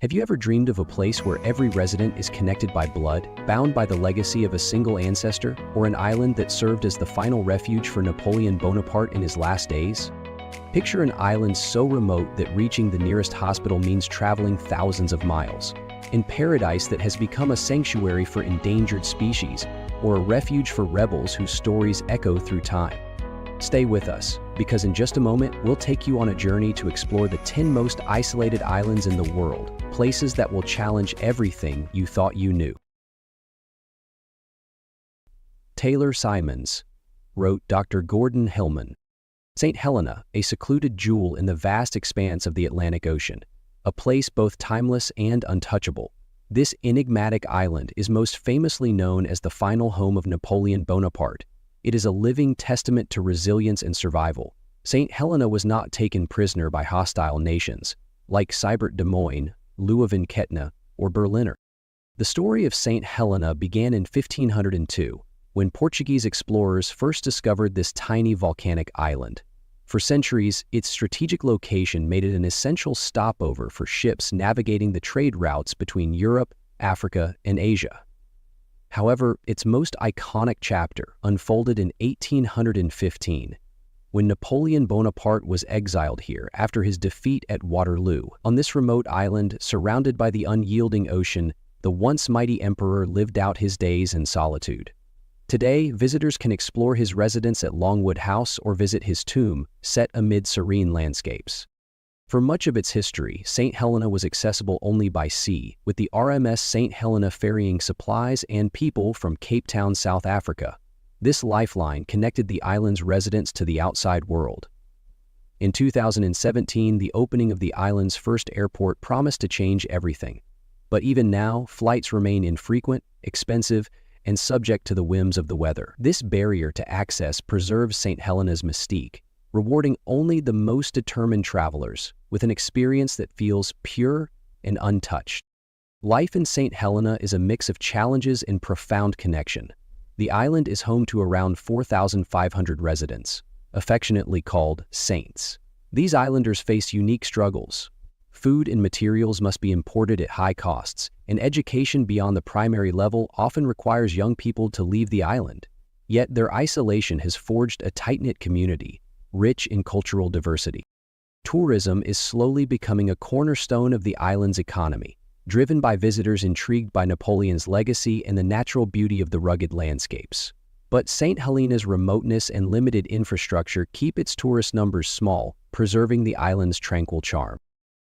Have you ever dreamed of a place where every resident is connected by blood, bound by the legacy of a single ancestor, or an island that served as the final refuge for Napoleon Bonaparte in his last days? Picture an island so remote that reaching the nearest hospital means traveling thousands of miles, in paradise that has become a sanctuary for endangered species, or a refuge for rebels whose stories echo through time. Stay with us, because in just a moment, we'll take you on a journey to explore the 10 most isolated islands in the world, places that will challenge everything you thought you knew. Taylor Simons wrote Dr. Gordon Hillman. St. Helena, a secluded jewel in the vast expanse of the Atlantic Ocean, a place both timeless and untouchable. This enigmatic island is most famously known as the final home of Napoleon Bonaparte. It is a living testament to resilience and survival. St. Helena was not taken prisoner by hostile nations, like Sibert Des Moines, Leuven-Kettner, or Berliner. The story of St. Helena began in 1502, when Portuguese explorers first discovered this tiny volcanic island. For centuries, its strategic location made it an essential stopover for ships navigating the trade routes between Europe, Africa, and Asia. However, its most iconic chapter unfolded in 1815, when Napoleon Bonaparte was exiled here after his defeat at Waterloo. On this remote island, surrounded by the unyielding ocean, the once mighty emperor lived out his days in solitude. Today, visitors can explore his residence at Longwood House or visit his tomb, set amid serene landscapes. For much of its history, St. Helena was accessible only by sea, with the RMS St. Helena ferrying supplies and people from Cape Town, South Africa. This lifeline connected the island's residents to the outside world. In 2017, the opening of the island's first airport promised to change everything. But even now, flights remain infrequent, expensive, and subject to the whims of the weather. This barrier to access preserves St. Helena's mystique, rewarding only the most determined travelers with an experience that feels pure and untouched. Life in St. Helena is a mix of challenges and profound connection. The island is home to around 4,500 residents, affectionately called saints. These islanders face unique struggles. Food and materials must be imported at high costs, and education beyond the primary level often requires young people to leave the island. Yet their isolation has forged a tight-knit community, rich in cultural diversity. Tourism is slowly becoming a cornerstone of the island's economy, driven by visitors intrigued by Napoleon's legacy and the natural beauty of the rugged landscapes. But St. Helena's remoteness and limited infrastructure keep its tourist numbers small, preserving the island's tranquil charm.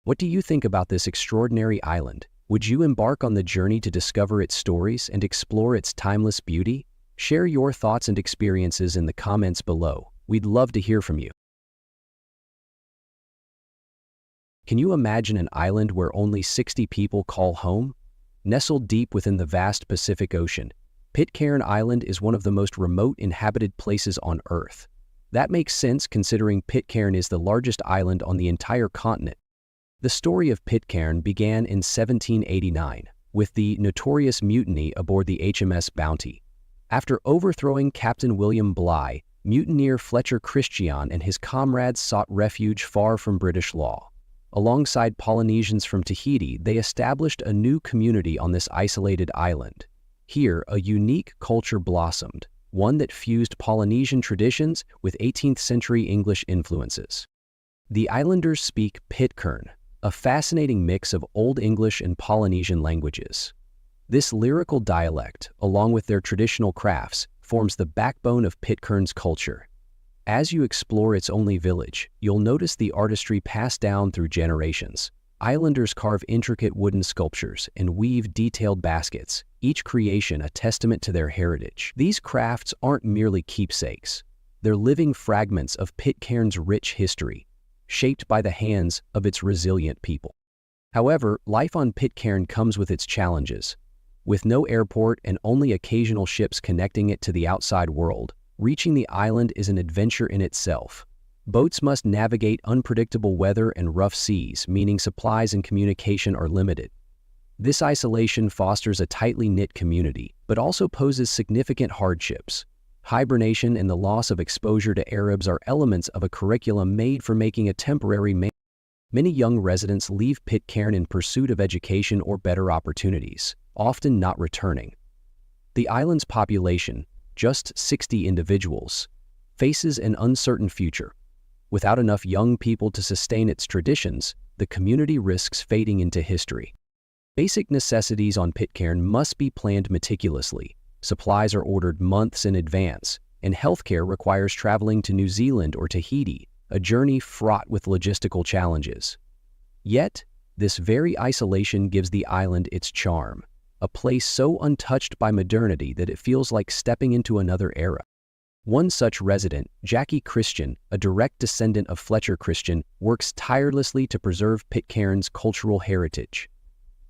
What do you think about this extraordinary island? Would you embark on the journey to discover its stories and explore its timeless beauty? Share your thoughts and experiences in the comments below. We'd love to hear from you. Can you imagine an island where only 60 people call home? Nestled deep within the vast Pacific Ocean, Pitcairn Island is one of the most remote inhabited places on Earth. That makes sense considering Pitcairn is the largest island on the entire continent. The story of Pitcairn began in 1789 with the notorious mutiny aboard the HMS Bounty. After overthrowing Captain William Bligh, mutineer Fletcher Christian and his comrades sought refuge far from British law. Alongside Polynesians from Tahiti, they established a new community on this isolated island. Here, a unique culture blossomed, one that fused Polynesian traditions with 18th-century English influences. The islanders speak Pitcairn, a fascinating mix of Old English and Polynesian languages. This lyrical dialect, along with their traditional crafts, forms the backbone of Pitcairn's culture. As you explore its only village, you'll notice the artistry passed down through generations. Islanders carve intricate wooden sculptures and weave detailed baskets, each creation a testament to their heritage. These crafts aren't merely keepsakes. They're living fragments of Pitcairn's rich history, shaped by the hands of its resilient people. However, life on Pitcairn comes with its challenges. With no airport and only occasional ships connecting it to the outside world, reaching the island is an adventure in itself. Boats must navigate unpredictable weather and rough seas, meaning supplies and communication are limited. This isolation fosters a tightly knit community, but also poses significant hardships. Hibernation and the loss of exposure to Arabs are elements of a curriculum made for making a temporary Many young residents leave Pitcairn in pursuit of education or better opportunities, often not returning. The island's population, just 60 individuals, faces an uncertain future. Without enough young people to sustain its traditions, the community risks fading into history. Basic necessities on Pitcairn must be planned meticulously. Supplies are ordered months in advance, and healthcare requires traveling to New Zealand or Tahiti, a journey fraught with logistical challenges. Yet, this very isolation gives the island its charm, a place so untouched by modernity that it feels like stepping into another era. One such resident, Jackie Christian, a direct descendant of Fletcher Christian, works tirelessly to preserve Pitcairn's cultural heritage.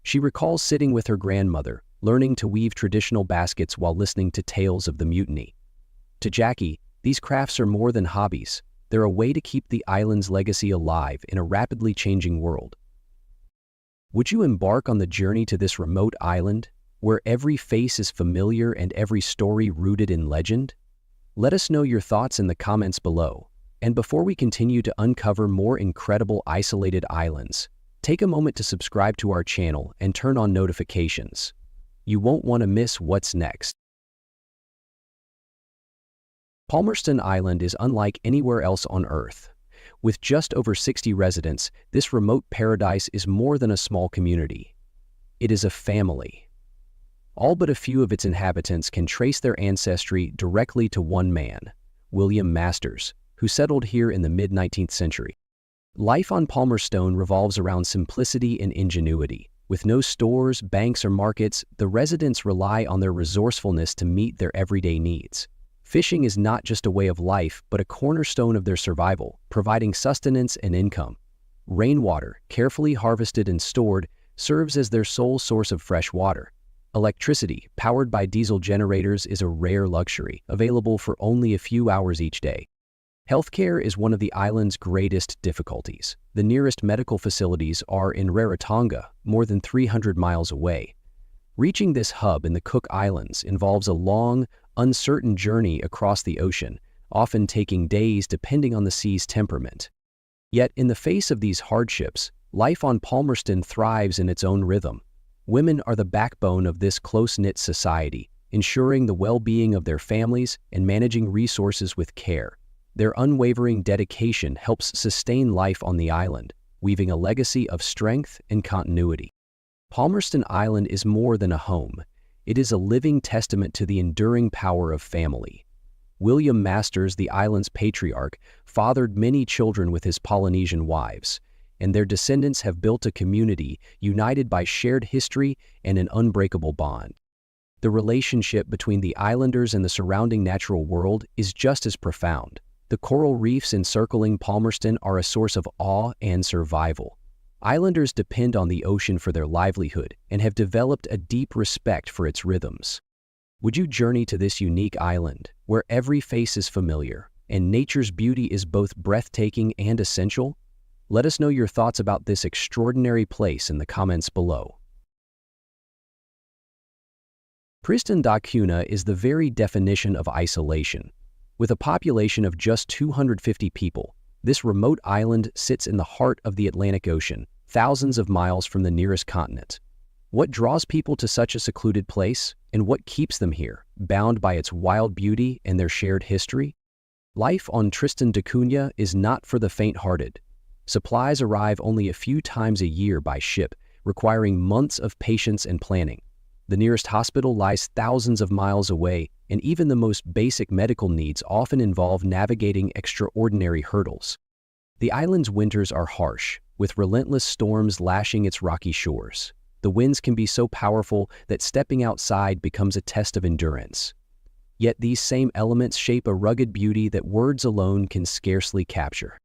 She recalls sitting with her grandmother, learning to weave traditional baskets while listening to tales of the mutiny. To Jackie, these crafts are more than hobbies. They're a way to keep the island's legacy alive in a rapidly changing world. Would you embark on the journey to this remote island, where every face is familiar and every story rooted in legend? Let us know your thoughts in the comments below. And before we continue to uncover more incredible isolated islands, take a moment to subscribe to our channel and turn on notifications. You won't want to miss what's next. Palmerston Island is unlike anywhere else on Earth. With just over 60 residents, this remote paradise is more than a small community. It is a family. All but a few of its inhabitants can trace their ancestry directly to one man, William Masters, who settled here in the mid-19th century. Life on Palmerston revolves around simplicity and ingenuity. With no stores, banks, or markets, the residents rely on their resourcefulness to meet their everyday needs. Fishing is not just a way of life, but a cornerstone of their survival, providing sustenance and income. Rainwater, carefully harvested and stored, serves as their sole source of fresh water. Electricity, powered by diesel generators, is a rare luxury, available for only a few hours each day. Healthcare is one of the island's greatest difficulties. The nearest medical facilities are in Rarotonga, more than 300 miles away. Reaching this hub in the Cook Islands involves a long, uncertain journey across the ocean, often taking days depending on the sea's temperament. Yet, in the face of these hardships, life on Palmerston thrives in its own rhythm. Women are the backbone of this close-knit society, ensuring the well-being of their families and managing resources with care. Their unwavering dedication helps sustain life on the island, weaving a legacy of strength and continuity. Palmerston Island is more than a home. It is a living testament to the enduring power of family. William Masters, the island's patriarch, fathered many children with his Polynesian wives, and their descendants have built a community united by shared history and an unbreakable bond. The relationship between the islanders and the surrounding natural world is just as profound. The coral reefs encircling Palmerston are a source of awe and survival. Islanders depend on the ocean for their livelihood and have developed a deep respect for its rhythms. Would you journey to this unique island, where every face is familiar and nature's beauty is both breathtaking and essential? Let us know your thoughts about this extraordinary place in the comments below. Tristan da Cunha is the very definition of isolation. With a population of just 250 people, this remote island sits in the heart of the Atlantic Ocean, thousands of miles from the nearest continent. What draws people to such a secluded place, and what keeps them here, bound by its wild beauty and their shared history? Life on Tristan da Cunha is not for the faint-hearted. Supplies arrive only a few times a year by ship, requiring months of patience and planning. The nearest hospital lies thousands of miles away, and even the most basic medical needs often involve navigating extraordinary hurdles. The island's winters are harsh, with relentless storms lashing its rocky shores. The winds can be so powerful that stepping outside becomes a test of endurance. Yet these same elements shape a rugged beauty that words alone can scarcely capture.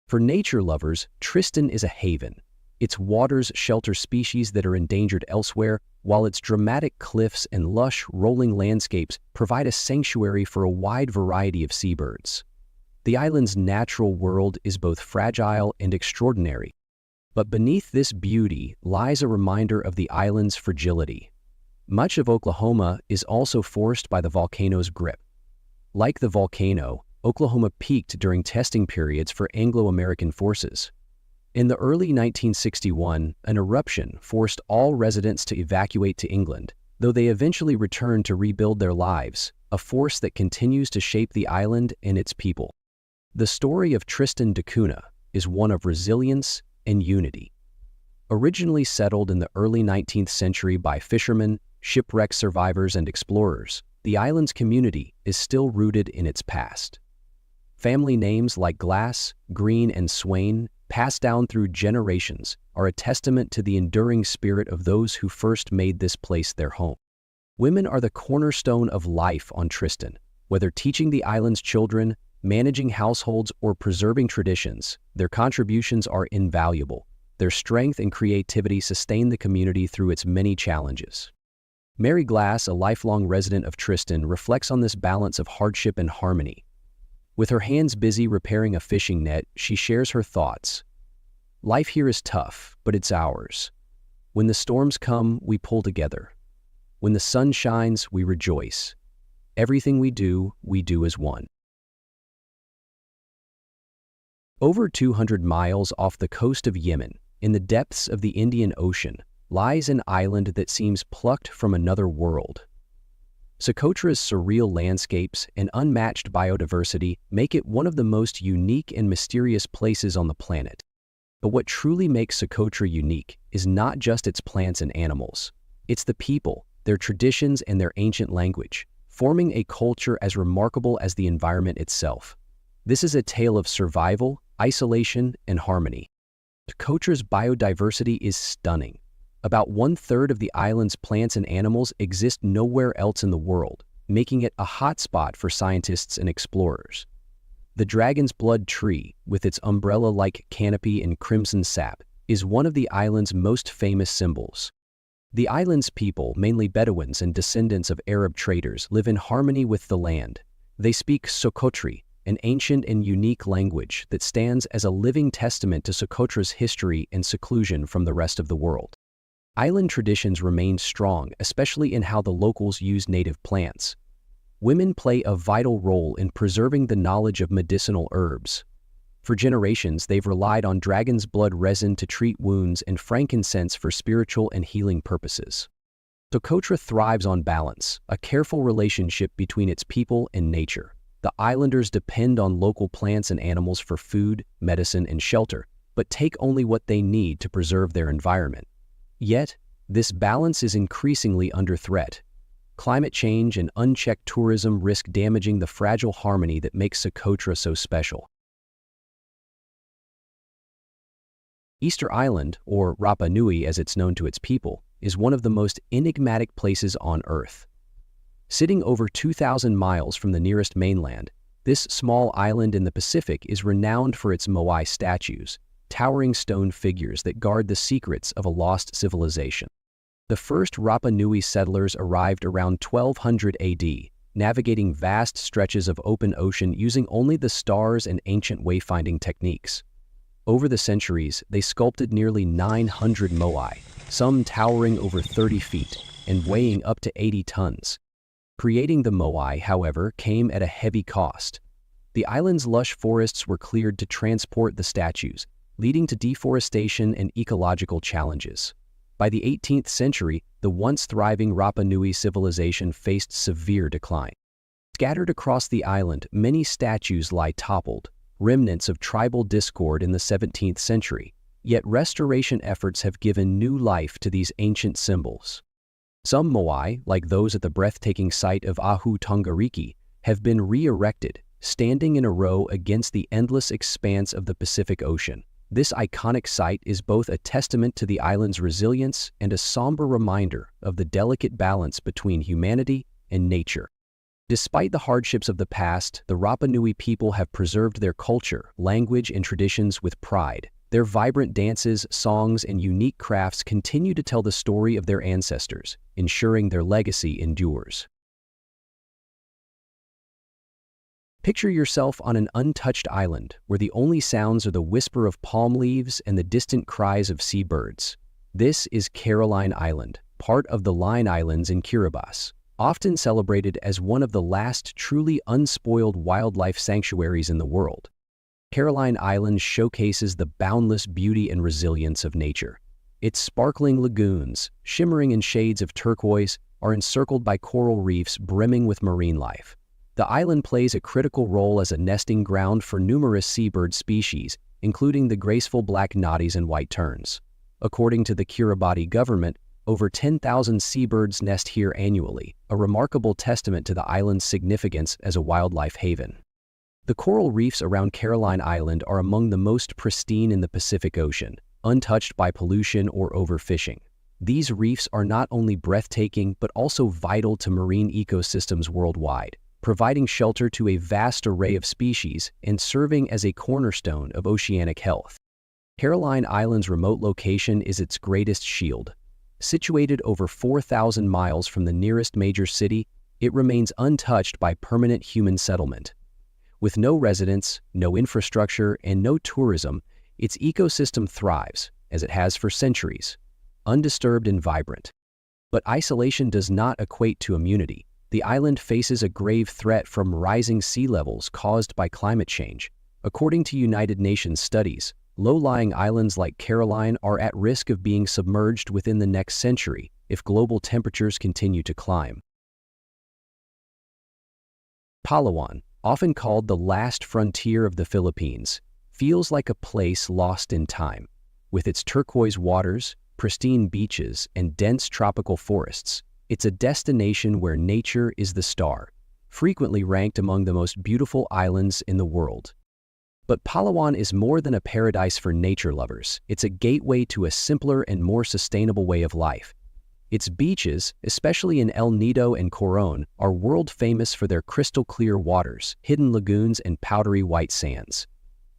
For nature lovers, Tristan is a haven. Its waters shelter species that are endangered elsewhere, while its dramatic cliffs and lush, rolling landscapes provide a sanctuary for a wide variety of seabirds. The island's natural world is both fragile and extraordinary, but beneath this beauty lies a reminder of the island's fragility. Much of Oklahoma is also forced by the volcano's grip. Like the volcano, Oklahoma peaked during testing periods for Anglo-American forces. In the early 1961, an eruption forced all residents to evacuate to England, though they eventually returned to rebuild their lives, a force that continues to shape the island and its people. The story of Tristan da Cunha is one of resilience and unity. Originally settled in the early 19th century by fishermen, shipwreck survivors, and explorers, the island's community is still rooted in its past. Family names like Glass, Green, and Swain, passed down through generations, are a testament to the enduring spirit of those who first made this place their home. Women are the cornerstone of life on Tristan. Whether teaching the island's children, managing households, or preserving traditions, their contributions are invaluable. Their strength and creativity sustain the community through its many challenges. Mary Glass, a lifelong resident of Tristan, reflects on this balance of hardship and harmony. With her hands busy repairing a fishing net, she shares her thoughts. "Life here is tough, but it's ours. When the storms come, we pull together. When the sun shines, we rejoice. Everything we do as one." Over 200 miles off the coast of Yemen, in the depths of the Indian Ocean, lies an island that seems plucked from another world. Socotra's surreal landscapes and unmatched biodiversity make it one of the most unique and mysterious places on the planet. But what truly makes Socotra unique is not just its plants and animals. It's the people, their traditions, and their ancient language, forming a culture as remarkable as the environment itself. This is a tale of survival, isolation, and harmony. Socotra's biodiversity is stunning. About 1/3 of the island's plants and animals exist nowhere else in the world, making it a hotspot for scientists and explorers. The dragon's blood tree, with its umbrella-like canopy and crimson sap, is one of the island's most famous symbols. The island's people, mainly Bedouins and descendants of Arab traders, live in harmony with the land. They speak Socotri, an ancient and unique language that stands as a living testament to Socotra's history and seclusion from the rest of the world. Island traditions remain strong, especially in how the locals use native plants. Women play a vital role in preserving the knowledge of medicinal herbs. For generations, they've relied on dragon's blood resin to treat wounds and frankincense for spiritual and healing purposes. Socotra thrives on balance, a careful relationship between its people and nature. The islanders depend on local plants and animals for food, medicine, and shelter, but take only what they need to preserve their environment. Yet, this balance is increasingly under threat. Climate change and unchecked tourism risk damaging the fragile harmony that makes Socotra so special. Easter Island, or Rapa Nui as it's known to its people, is one of the most enigmatic places on Earth. Sitting over 2,000 miles from the nearest mainland, this small island in the Pacific is renowned for its moai statues, towering stone figures that guard the secrets of a lost civilization. The first Rapa Nui settlers arrived around 1200 AD, navigating vast stretches of open ocean using only the stars and ancient wayfinding techniques. Over the centuries, they sculpted nearly 900 moai, some towering over 30 feet and weighing up to 80 tons. Creating the moai, however, came at a heavy cost. The island's lush forests were cleared to transport the statues, leading to deforestation and ecological challenges. By the 18th century, the once thriving Rapa Nui civilization faced severe decline. Scattered across the island, many statues lie toppled, remnants of tribal discord in the 17th century, yet restoration efforts have given new life to these ancient symbols. Some moai, like those at the breathtaking site of Ahu Tongariki, have been re-erected, standing in a row against the endless expanse of the Pacific Ocean. This iconic site is both a testament to the island's resilience and a somber reminder of the delicate balance between humanity and nature. Despite the hardships of the past, the Rapa Nui people have preserved their culture, language, and traditions with pride. Their vibrant dances, songs, and unique crafts continue to tell the story of their ancestors, ensuring their legacy endures. Picture yourself on an untouched island where the only sounds are the whisper of palm leaves and the distant cries of seabirds. This is Caroline Island, part of the Line Islands in Kiribati, often celebrated as one of the last truly unspoiled wildlife sanctuaries in the world. Caroline Island showcases the boundless beauty and resilience of nature. Its sparkling lagoons, shimmering in shades of turquoise, are encircled by coral reefs brimming with marine life. The island plays a critical role as a nesting ground for numerous seabird species, including the graceful black noddies and white terns. According to the Kiribati government, over 10,000 seabirds nest here annually, a remarkable testament to the island's significance as a wildlife haven. The coral reefs around Caroline Island are among the most pristine in the Pacific Ocean, untouched by pollution or overfishing. These reefs are not only breathtaking but also vital to marine ecosystems worldwide, providing shelter to a vast array of species and serving as a cornerstone of oceanic health. Caroline Island's remote location is its greatest shield. Situated over 4,000 miles from the nearest major city, it remains untouched by permanent human settlement. With no residents, no infrastructure, and no tourism, its ecosystem thrives, as it has for centuries, undisturbed and vibrant. But isolation does not equate to immunity. The island faces a grave threat from rising sea levels caused by climate change. According to United Nations studies, low-lying islands like Caroline are at risk of being submerged within the next century if global temperatures continue to climb. Palawan, often called the last frontier of the Philippines, feels like a place lost in time. With its turquoise waters, pristine beaches, and dense tropical forests, it's a destination where nature is the star, frequently ranked among the most beautiful islands in the world. But Palawan is more than a paradise for nature lovers. It's a gateway to a simpler and more sustainable way of life. Its beaches, especially in El Nido and Coron, are world-famous for their crystal-clear waters, hidden lagoons, and powdery white sands.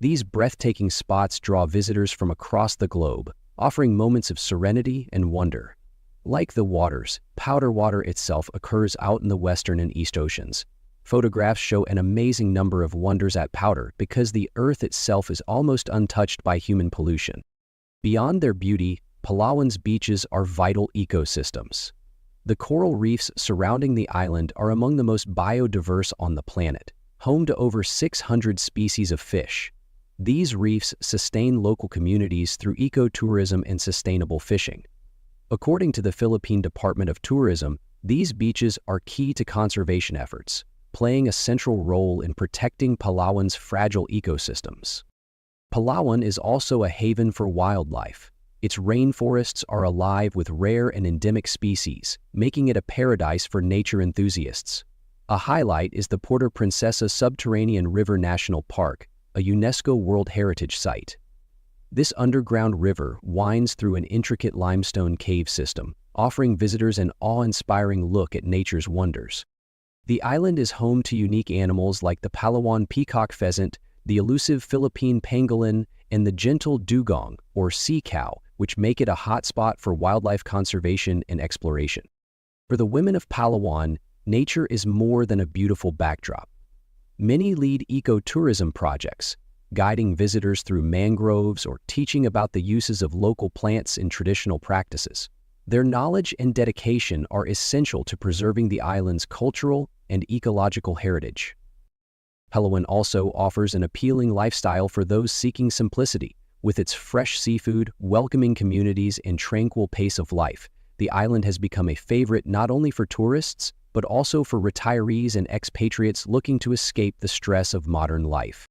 These breathtaking spots draw visitors from across the globe, offering moments of serenity and wonder. Like the waters, powder water itself occurs out in the Western and East Oceans. Photographs show an amazing number of wonders at powder because the Earth itself is almost untouched by human pollution. Beyond their beauty, Palawan's beaches are vital ecosystems. The coral reefs surrounding the island are among the most biodiverse on the planet, home to over 600 species of fish. These reefs sustain local communities through ecotourism and sustainable fishing. According to the Philippine Department of Tourism, these beaches are key to conservation efforts, playing a central role in protecting Palawan's fragile ecosystems. Palawan is also a haven for wildlife. Its rainforests are alive with rare and endemic species, making it a paradise for nature enthusiasts. A highlight is the Puerto Princesa Subterranean River National Park, a UNESCO World Heritage Site. This underground river winds through an intricate limestone cave system, offering visitors an awe-inspiring look at nature's wonders. The island is home to unique animals like the Palawan peacock pheasant, the elusive Philippine pangolin, and the gentle dugong, or sea cow, which make it a hotspot for wildlife conservation and exploration. For the women of Palawan, nature is more than a beautiful backdrop. Many lead ecotourism projects, guiding visitors through mangroves or teaching about the uses of local plants in traditional practices. Their knowledge and dedication are essential to preserving the island's cultural and ecological heritage. Palawan also offers an appealing lifestyle for those seeking simplicity. With its fresh seafood, welcoming communities, and tranquil pace of life, the island has become a favorite not only for tourists, but also for retirees and expatriates looking to escape the stress of modern life.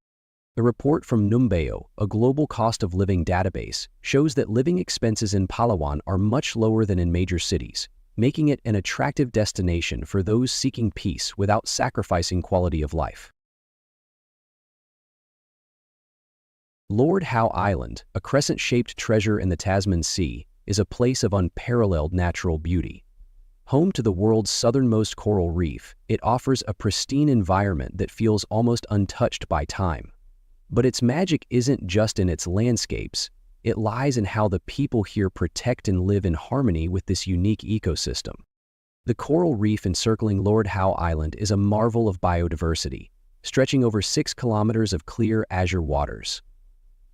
The report from Numbeo, a global cost of living database, shows that living expenses in Palawan are much lower than in major cities, making it an attractive destination for those seeking peace without sacrificing quality of life. Lord Howe Island, a crescent-shaped treasure in the Tasman Sea, is a place of unparalleled natural beauty. Home to the world's southernmost coral reef, it offers a pristine environment that feels almost untouched by time. But its magic isn't just in its landscapes, it lies in how the people here protect and live in harmony with this unique ecosystem. The coral reef encircling Lord Howe Island is a marvel of biodiversity, stretching over 6 kilometers of clear azure waters.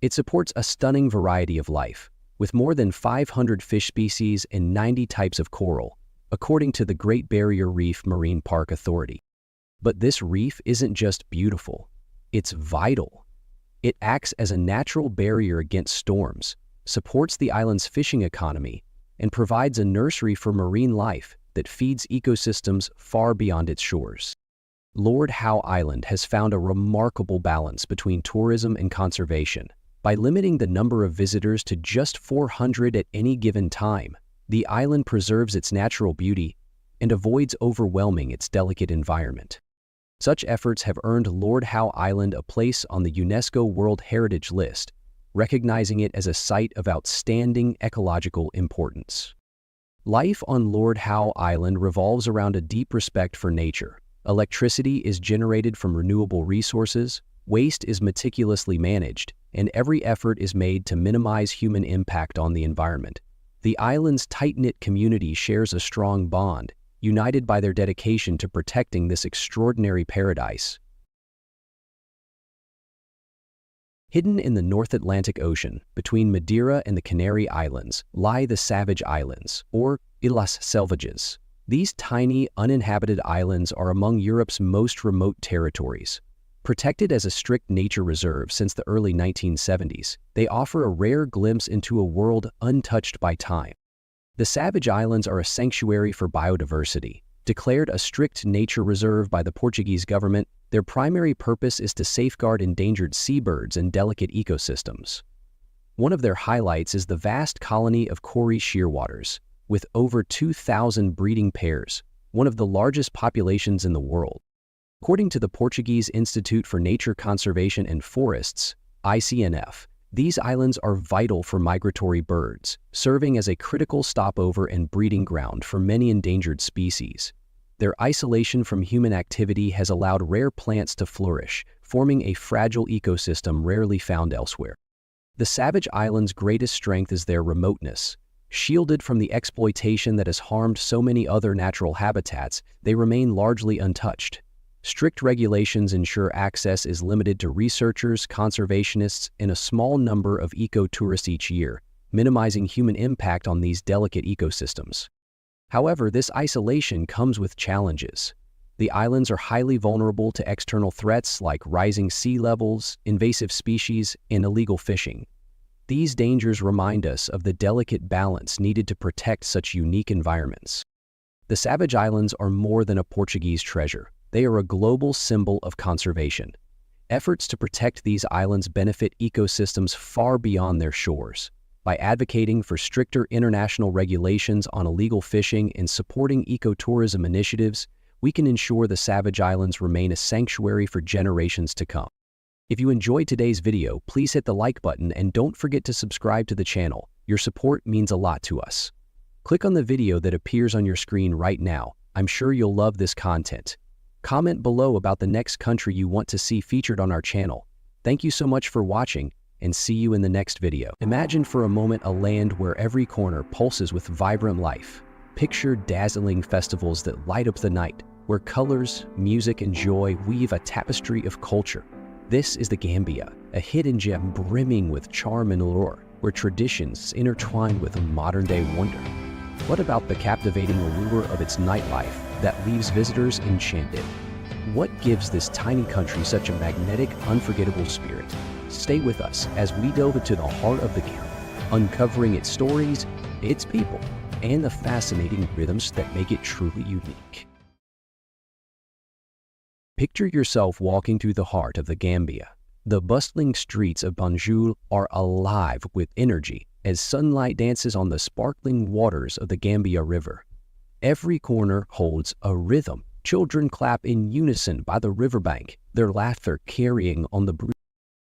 It supports a stunning variety of life, with more than 500 fish species and 90 types of coral, according to the Great Barrier Reef Marine Park Authority. But this reef isn't just beautiful, it's vital. It acts as a natural barrier against storms, supports the island's fishing economy, and provides a nursery for marine life that feeds ecosystems far beyond its shores. Lord Howe Island has found a remarkable balance between tourism and conservation. By limiting the number of visitors to just 400 at any given time, the island preserves its natural beauty and avoids overwhelming its delicate environment. Such efforts have earned Lord Howe Island a place on the UNESCO World Heritage List, recognizing it as a site of outstanding ecological importance. Life on Lord Howe Island revolves around a deep respect for nature. Electricity is generated from renewable resources, waste is meticulously managed, and every effort is made to minimize human impact on the environment. The island's tight-knit community shares a strong bond, united by their dedication to protecting this extraordinary paradise. Hidden in the North Atlantic Ocean, between Madeira and the Canary Islands, lie the Savage Islands, or Ilhas Selvagens. These tiny, uninhabited islands are among Europe's most remote territories. Protected as a strict nature reserve since the early 1970s, they offer a rare glimpse into a world untouched by time. The Savage Islands are a sanctuary for biodiversity. Declared a strict nature reserve by the Portuguese government, their primary purpose is to safeguard endangered seabirds and delicate ecosystems. One of their highlights is the vast colony of Cory shearwaters, with over 2,000 breeding pairs, one of the largest populations in the world. According to the Portuguese Institute for Nature Conservation and Forests, ICNF, these islands are vital for migratory birds, serving as a critical stopover and breeding ground for many endangered species. Their isolation from human activity has allowed rare plants to flourish, forming a fragile ecosystem rarely found elsewhere. The Savage Islands' greatest strength is their remoteness. Shielded from the exploitation that has harmed so many other natural habitats, they remain largely untouched. Strict regulations ensure access is limited to researchers, conservationists, and a small number of eco-tourists each year, minimizing human impact on these delicate ecosystems. However, this isolation comes with challenges. The islands are highly vulnerable to external threats like rising sea levels, invasive species, and illegal fishing. These dangers remind us of the delicate balance needed to protect such unique environments. The Savage Islands are more than a Portuguese treasure. They are a global symbol of conservation. Efforts to protect these islands benefit ecosystems far beyond their shores. By advocating for stricter international regulations on illegal fishing and supporting ecotourism initiatives, we can ensure the Savage Islands remain a sanctuary for generations to come. If you enjoyed today's video, please hit the like button and don't forget to subscribe to the channel. Your support means a lot to us. Click on the video that appears on your screen right now. I'm sure you'll love this content. Comment below about the next country you want to see featured on our channel. Thank you so much for watching, and see you in the next video. Imagine for a moment a land where every corner pulses with vibrant life. Picture dazzling festivals that light up the night, where colors, music, and joy weave a tapestry of culture. This is the Gambia, a hidden gem brimming with charm and allure, where traditions intertwine with a modern-day wonder. What about the captivating allure of its nightlife that leaves visitors enchanted? What gives this tiny country such a magnetic, unforgettable spirit? Stay with us as we delve into the heart of the Gambia, uncovering its stories, its people, and the fascinating rhythms that make it truly unique. Picture yourself walking through the heart of the Gambia. The bustling streets of Banjul are alive with energy as sunlight dances on the sparkling waters of the Gambia River. Every corner holds a rhythm. Children clap in unison by the riverbank, their laughter carrying on the breeze.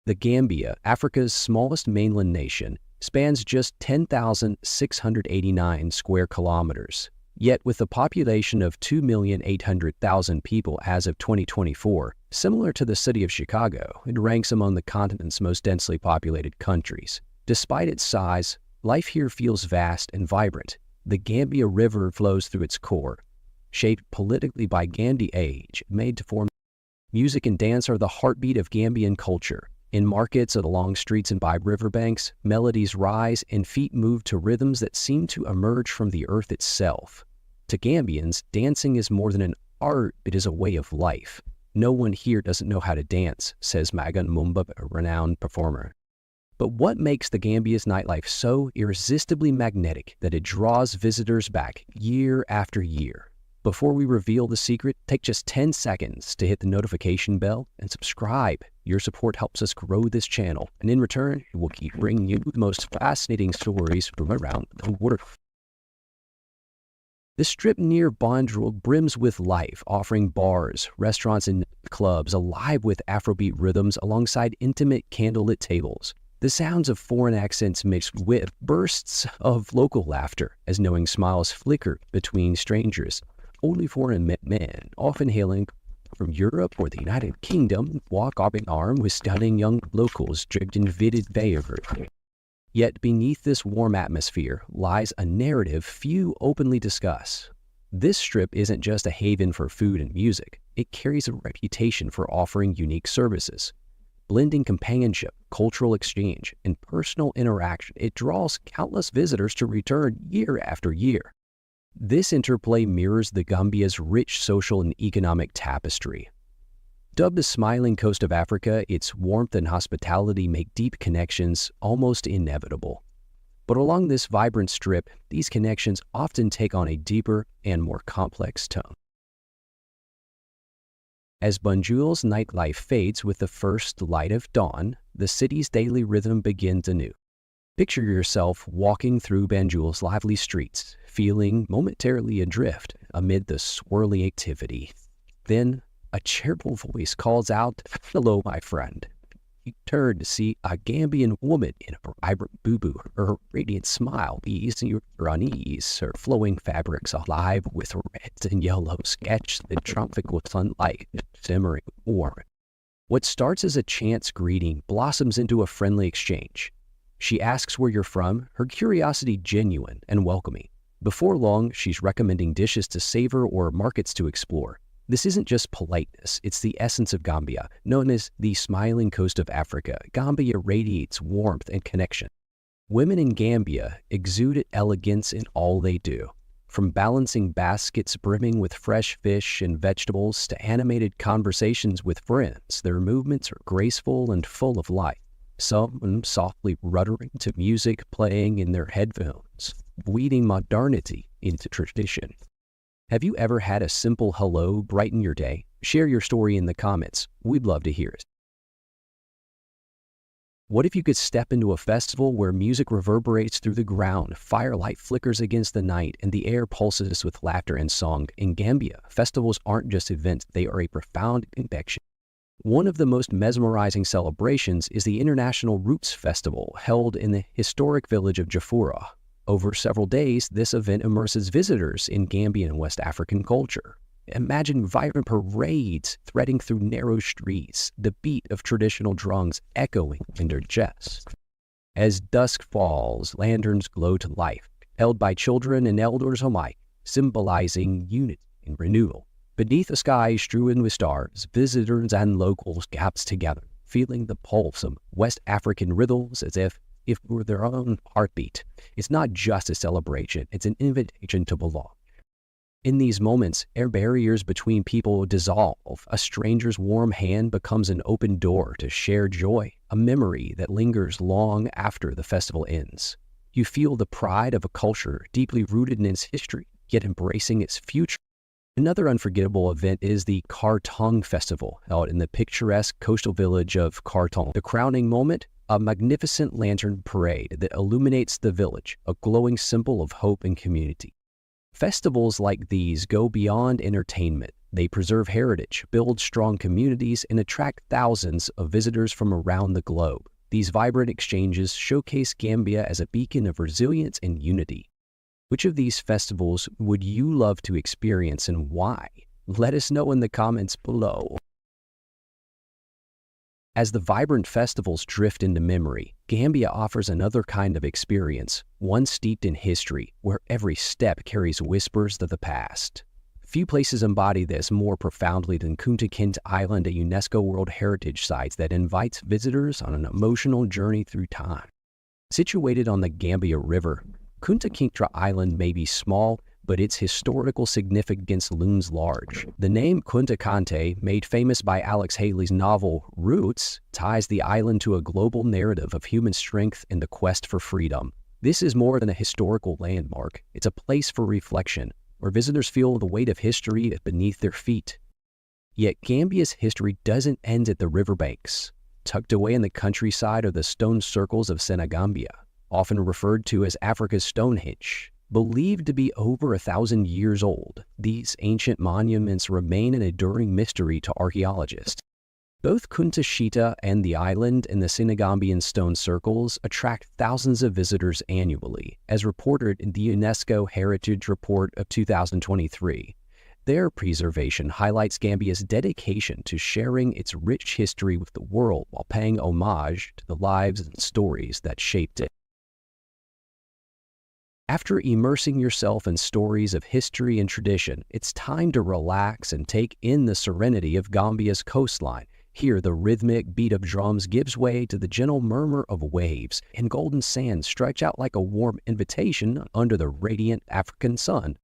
The Gambia, Africa's smallest mainland nation, spans just 10,689 square kilometers. Yet with a population of 2,800,000 people as of 2024, similar to the city of Chicago, it ranks among the continent's most densely populated countries. Despite its size, life here feels vast and vibrant. The Gambia River flows through its core, shaped politically by Gandhi age, made to form. Music and dance are the heartbeat of Gambian culture. In markets, along streets and by riverbanks, melodies rise and feet move to rhythms that seem to emerge from the earth itself. To Gambians, dancing is more than an art, it is a way of life. "No one here doesn't know how to dance," says Magan Mumba, a renowned performer. But what makes the Gambia's nightlife so irresistibly magnetic that it draws visitors back year after year? Before we reveal the secret, take just 10 seconds to hit the notification bell and subscribe. Your support helps us grow this channel, and in return, we'll keep bringing you the most fascinating stories from around the world. The strip near Banjul brims with life, offering bars, restaurants, and clubs alive with Afrobeat rhythms alongside intimate candlelit tables. The sounds of foreign accents mixed with bursts of local laughter as knowing smiles flicker between strangers. Only foreign men, often hailing from Europe or the United Kingdom, walk arm in arm with stunning young locals draped in vivid beige. Yet beneath this warm atmosphere lies a narrative few openly discuss. This strip isn't just a haven for food and music. It carries a reputation for offering unique services. Blending companionship, cultural exchange, and personal interaction, it draws countless visitors to return year after year. This interplay mirrors the Gambia's rich social and economic tapestry. Dubbed the smiling coast of Africa, its warmth and hospitality make deep connections almost inevitable. But along this vibrant strip, these connections often take on a deeper and more complex tone. As Banjul's nightlife fades with the first light of dawn, the city's daily rhythm begins anew. Picture yourself walking through Banjul's lively streets, feeling momentarily adrift amid the swirling activity. Then, a cheerful voice calls out, "Hello, my friend." You turn to see a Gambian woman in a vibrant boo-boo, her radiant smile easing your unease, her flowing fabrics alive with reds and yellows sketch the tropical sunlight simmering warm. What starts as a chance greeting blossoms into a friendly exchange. She asks where you're from, her curiosity genuine and welcoming. Before long, she's recommending dishes to savor or markets to explore. This isn't just politeness, it's the essence of Gambia. Known as the smiling coast of Africa, Gambia radiates warmth and connection. Women in Gambia exude elegance in all they do. From balancing baskets brimming with fresh fish and vegetables to animated conversations with friends, their movements are graceful and full of life. Some softly ruttering to music playing in their headphones, weaving modernity into tradition. Have you ever had a simple hello brighten your day? Share your story in the comments. We'd love to hear it. What if you could step into a festival where music reverberates through the ground, firelight flickers against the night, and the air pulses with laughter and song? In Gambia, festivals aren't just events, they are a profound connection. One of the most mesmerizing celebrations is the International Roots Festival, held in the historic village of Jafurah. Over several days, this event immerses visitors in Gambian and West African culture. Imagine vibrant parades threading through narrow streets, the beat of traditional drums echoing in their chest. As dusk falls, lanterns glow to life, held by children and elders alike, symbolizing unity and renewal. Beneath a sky strewn with stars, visitors and locals gasp together, feeling the pulse of West African rhythms as if it were their own heartbeat. It's not just a celebration, it's an invitation to belong. In these moments, air barriers between people dissolve. A stranger's warm hand becomes an open door to shared joy, a memory that lingers long after the festival ends. You feel the pride of a culture deeply rooted in its history, yet embracing its future. Another unforgettable event is the Kartong Festival, held in the picturesque coastal village of Kartong. The crowning moment, a magnificent lantern parade that illuminates the village, a glowing symbol of hope and community. Festivals like these go beyond entertainment. They preserve heritage, build strong communities, and attract thousands of visitors from around the globe. These vibrant exchanges showcase Gambia as a beacon of resilience and unity. Which of these festivals would you love to experience and why? Let us know in the comments below. As the vibrant festivals drift into memory, Gambia offers another kind of experience, one steeped in history, where every step carries whispers of the past. Few places embody this more profoundly than Pitcairn Island, a UNESCO World Heritage Site that invites visitors on an emotional journey through time. Situated on the Gambia River, Pitcairn Island may be small, but its historical significance looms large. The name Kunta Kinte, made famous by Alex Haley's novel Roots, ties the island to a global narrative of human strength and the quest for freedom. This is more than a historical landmark. It's a place for reflection, where visitors feel the weight of history beneath their feet. Yet Gambia's history doesn't end at the riverbanks. Tucked away in the countryside are the stone circles of Senegambia, often referred to as Africa's Stonehenge. Believed to be over 1,000 years old, these ancient monuments remain an enduring mystery to archaeologists. Both Kunta Kinte and the island in the Senegambian stone circles attract thousands of visitors annually, as reported in the UNESCO Heritage Report of 2023. Their preservation highlights Gambia's dedication to sharing its rich history with the world while paying homage to the lives and stories that shaped it. After immersing yourself in stories of history and tradition, it's time to relax and take in the serenity of Gambia's coastline. Here, the rhythmic beat of drums gives way to the gentle murmur of waves, and golden sands stretch out like a warm invitation under the radiant African sun.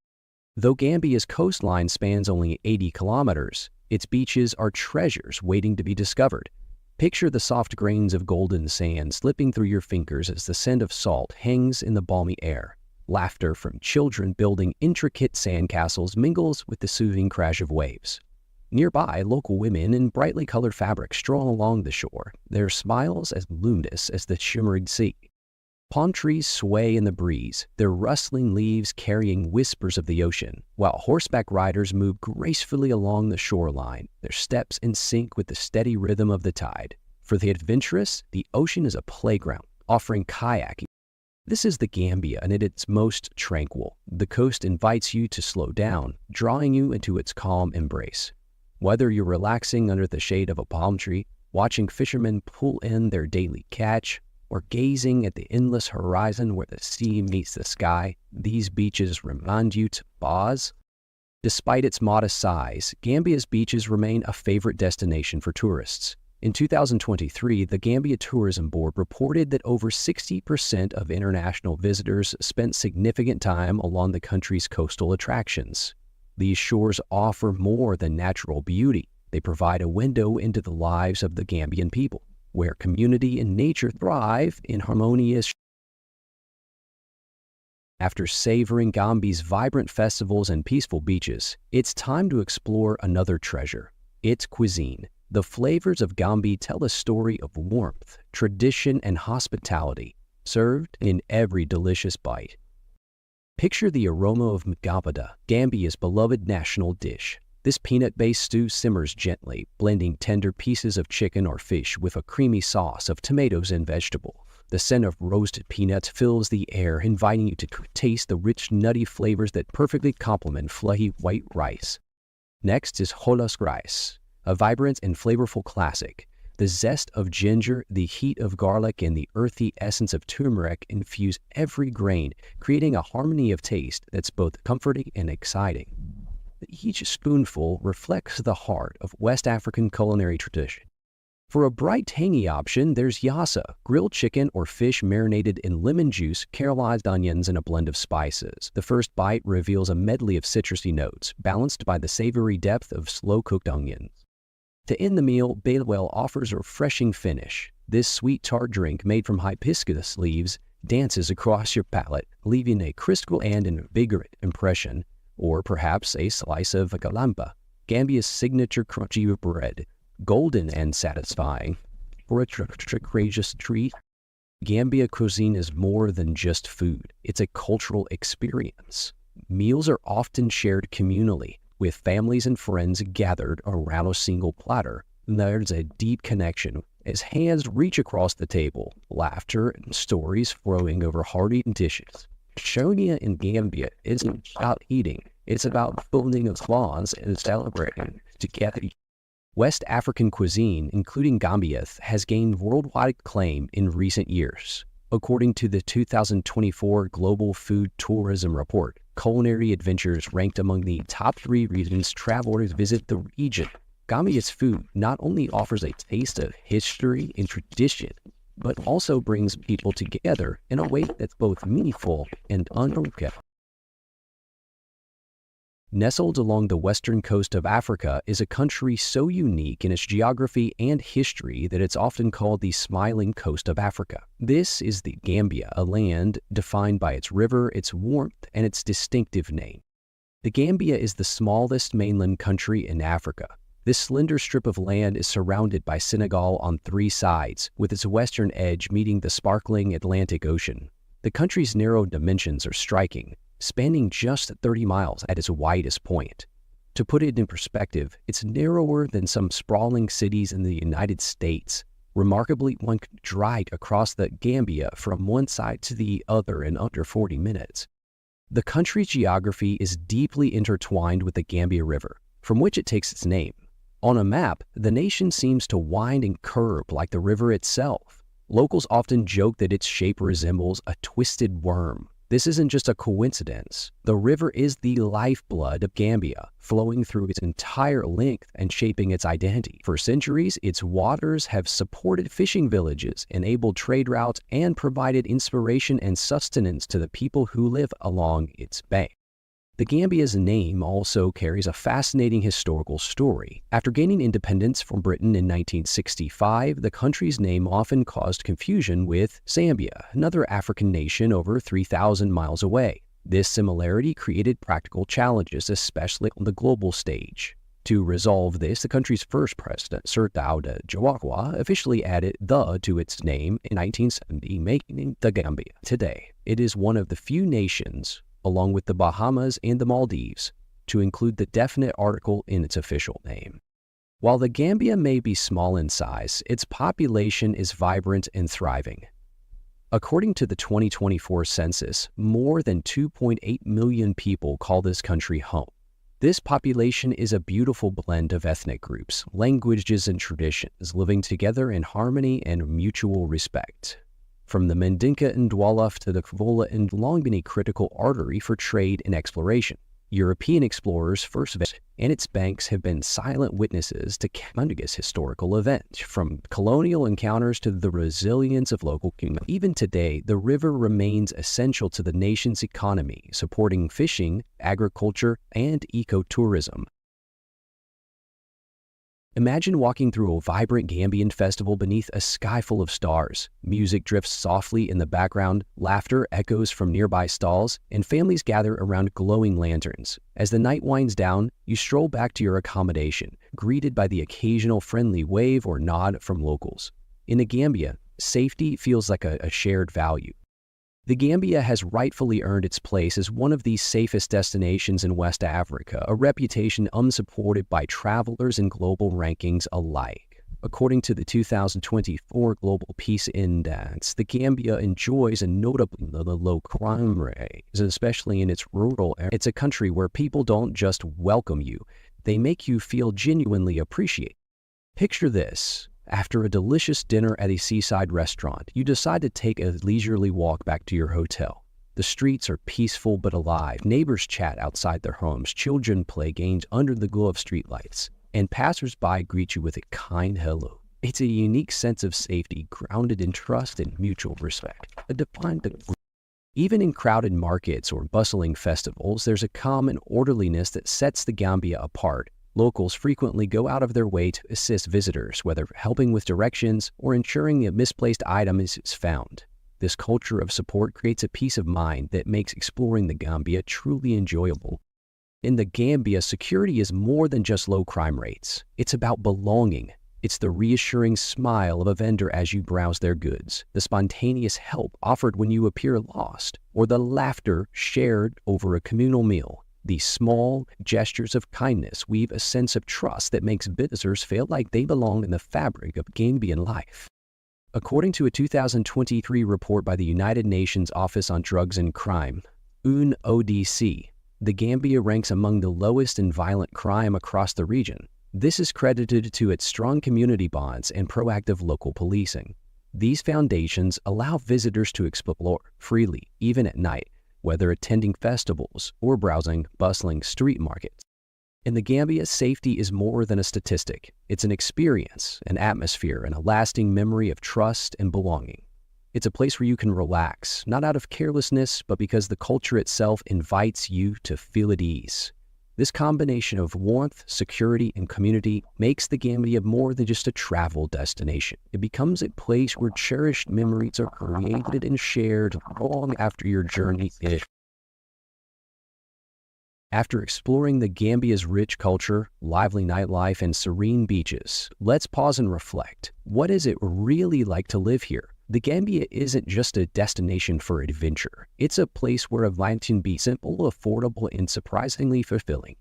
Though Gambia's coastline spans only 80 kilometers, its beaches are treasures waiting to be discovered. Picture the soft grains of golden sand slipping through your fingers as the scent of salt hangs in the balmy air. Laughter from children building intricate sandcastles mingles with the soothing crash of waves. Nearby, local women in brightly colored fabrics stroll along the shore, their smiles as luminous as the shimmering sea. Palm trees sway in the breeze, their rustling leaves carrying whispers of the ocean, while horseback riders move gracefully along the shoreline, their steps in sync with the steady rhythm of the tide. For the adventurous, the ocean is a playground, offering kayaking. This is the Gambia and at its most tranquil. The coast invites you to slow down, drawing you into its calm embrace. Whether you're relaxing under the shade of a palm tree, watching fishermen pull in their daily catch, or gazing at the endless horizon where the sea meets the sky, these beaches remind you to pause. Despite its modest size, Gambia's beaches remain a favorite destination for tourists. In 2023, the Gambia Tourism Board reported that over 60% of international visitors spent significant time along the country's coastal attractions. These shores offer more than natural beauty. They provide a window into the lives of the Gambian people, where community and nature thrive in harmonious. After savoring Gambia's vibrant festivals and peaceful beaches, it's time to explore another treasure, its cuisine. The flavors of Gambia tell a story of warmth, tradition, and hospitality, served in every delicious bite. Picture the aroma of mgabada, Gambia's beloved national dish. This peanut-based stew simmers gently, blending tender pieces of chicken or fish with a creamy sauce of tomatoes and vegetable. The scent of roasted peanuts fills the air, inviting you to taste the rich, nutty flavors that perfectly complement fluffy white rice. Next is holos rice, a vibrant and flavorful classic. The zest of ginger, the heat of garlic, and the earthy essence of turmeric infuse every grain, creating a harmony of taste that's both comforting and exciting. Each spoonful reflects the heart of West African culinary tradition. For a bright, tangy option, there's yassa, grilled chicken or fish marinated in lemon juice, caramelized onions, and a blend of spices. The first bite reveals a medley of citrusy notes, balanced by the savory depth of slow-cooked onions. To end the meal, Balewell offers a refreshing finish. This sweet tart drink made from hibiscus leaves dances across your palate, leaving a crystal and invigorating impression. Or perhaps a slice of galampa, Gambia's signature crunchy bread, golden and satisfying. For a courageous treat, Gambia cuisine is more than just food. It's a cultural experience. Meals are often shared communally, with families and friends gathered around a single platter. There's a deep connection as hands reach across the table, laughter and stories flowing over hearty dishes. Shonia in Gambia isn't about eating, it's about building of bonds and celebrating together. West African cuisine, including Gambia's, has gained worldwide acclaim in recent years. According to the 2024 Global Food Tourism Report, culinary adventures ranked among the top 3 reasons travelers visit the region. Gambia's food not only offers a taste of history and tradition, but also brings people together in a way that's both meaningful and unforgettable. Nestled along the western coast of Africa is a country so unique in its geography and history that it's often called the Smiling Coast of Africa. This is the Gambia, a land defined by its river, its warmth, and its distinctive name. The Gambia is the smallest mainland country in Africa. This slender strip of land is surrounded by Senegal on 3 sides, with its western edge meeting the sparkling Atlantic Ocean. The country's narrow dimensions are striking, spanning just 30 miles at its widest point. To put it in perspective, it's narrower than some sprawling cities in the United States. Remarkably, one could drive across the Gambia from one side to the other in under 40 minutes. The country's geography is deeply intertwined with the Gambia River, from which it takes its name. On a map, the nation seems to wind and curve like the river itself. Locals often joke that its shape resembles a twisted worm. This isn't just a coincidence. The river is the lifeblood of Gambia, flowing through its entire length and shaping its identity. For centuries, its waters have supported fishing villages, enabled trade routes, and provided inspiration and sustenance to the people who live along its bank. The Gambia's name also carries a fascinating historical story. After gaining independence from Britain in 1965, the country's name often caused confusion with Zambia, another African nation over 3,000 miles away. This similarity created practical challenges, especially on the global stage. To resolve this, the country's first president, Sir Tao da Cunha, officially added "the" to its name in 1970, making it the Gambia. Today, it is one of the few nations, along with the Bahamas and the Maldives, to include the definite article in its official name. While the Gambia may be small in size, its population is vibrant and thriving. According to the 2024 census, more than 2.8 million people call this country home. This population is a beautiful blend of ethnic groups, languages, and traditions living together in harmony and mutual respect. From the Mandinka and Wolof to the Kvola and long been a critical artery for trade and exploration. European explorers first visited, and its banks have been silent witnesses to countless historical events, from colonial encounters to the resilience of local communities. Even today, the river remains essential to the nation's economy, supporting fishing, agriculture, and ecotourism. Imagine walking through a vibrant Gambian festival beneath a sky full of stars. Music drifts softly in the background, laughter echoes from nearby stalls, and families gather around glowing lanterns. As the night winds down, you stroll back to your accommodation, greeted by the occasional friendly wave or nod from locals. In the Gambia, safety feels like a shared value. The Gambia has rightfully earned its place as one of the safest destinations in West Africa, a reputation unsupported by travelers and global rankings alike. According to the 2024 Global Peace Index, the Gambia enjoys a notably low crime rate, especially in its rural areas. It's a country where people don't just welcome you, they make you feel genuinely appreciated. Picture this. After a delicious dinner at a seaside restaurant, you decide to take a leisurely walk back to your hotel. The streets are peaceful but alive. Neighbors chat outside their homes. Children play games under the glow of streetlights. And passers-by greet you with a kind hello. It's a unique sense of safety grounded in trust and mutual respect. Even in crowded markets or bustling festivals, there's a calm and orderliness that sets the Gambia apart. Locals frequently go out of their way to assist visitors, whether helping with directions or ensuring a misplaced item is found. This culture of support creates a peace of mind that makes exploring the Gambia truly enjoyable. In the Gambia, security is more than just low crime rates. It's about belonging. It's the reassuring smile of a vendor as you browse their goods, the spontaneous help offered when you appear lost, or the laughter shared over a communal meal. These small gestures of kindness weave a sense of trust that makes visitors feel like they belong in the fabric of Gambian life. According to a 2023 report by the United Nations Office on Drugs and Crime, UNODC, the Gambia ranks among the lowest in violent crime across the region. This is credited to its strong community bonds and proactive local policing. These foundations allow visitors to explore freely, even at night, whether attending festivals or browsing bustling street markets. In the Gambia, safety is more than a statistic. It's an experience, an atmosphere, and a lasting memory of trust and belonging. It's a place where you can relax, not out of carelessness, but because the culture itself invites you to feel at ease. This combination of warmth, security, and community makes the Gambia more than just a travel destination. It becomes a place where cherished memories are created and shared long after your journey is. After exploring the Gambia's rich culture, lively nightlife, and serene beaches, let's pause and reflect. What is it really like to live here? The Gambia isn't just a destination for adventure. It's a place where life can be simple, affordable, and surprisingly fulfilling.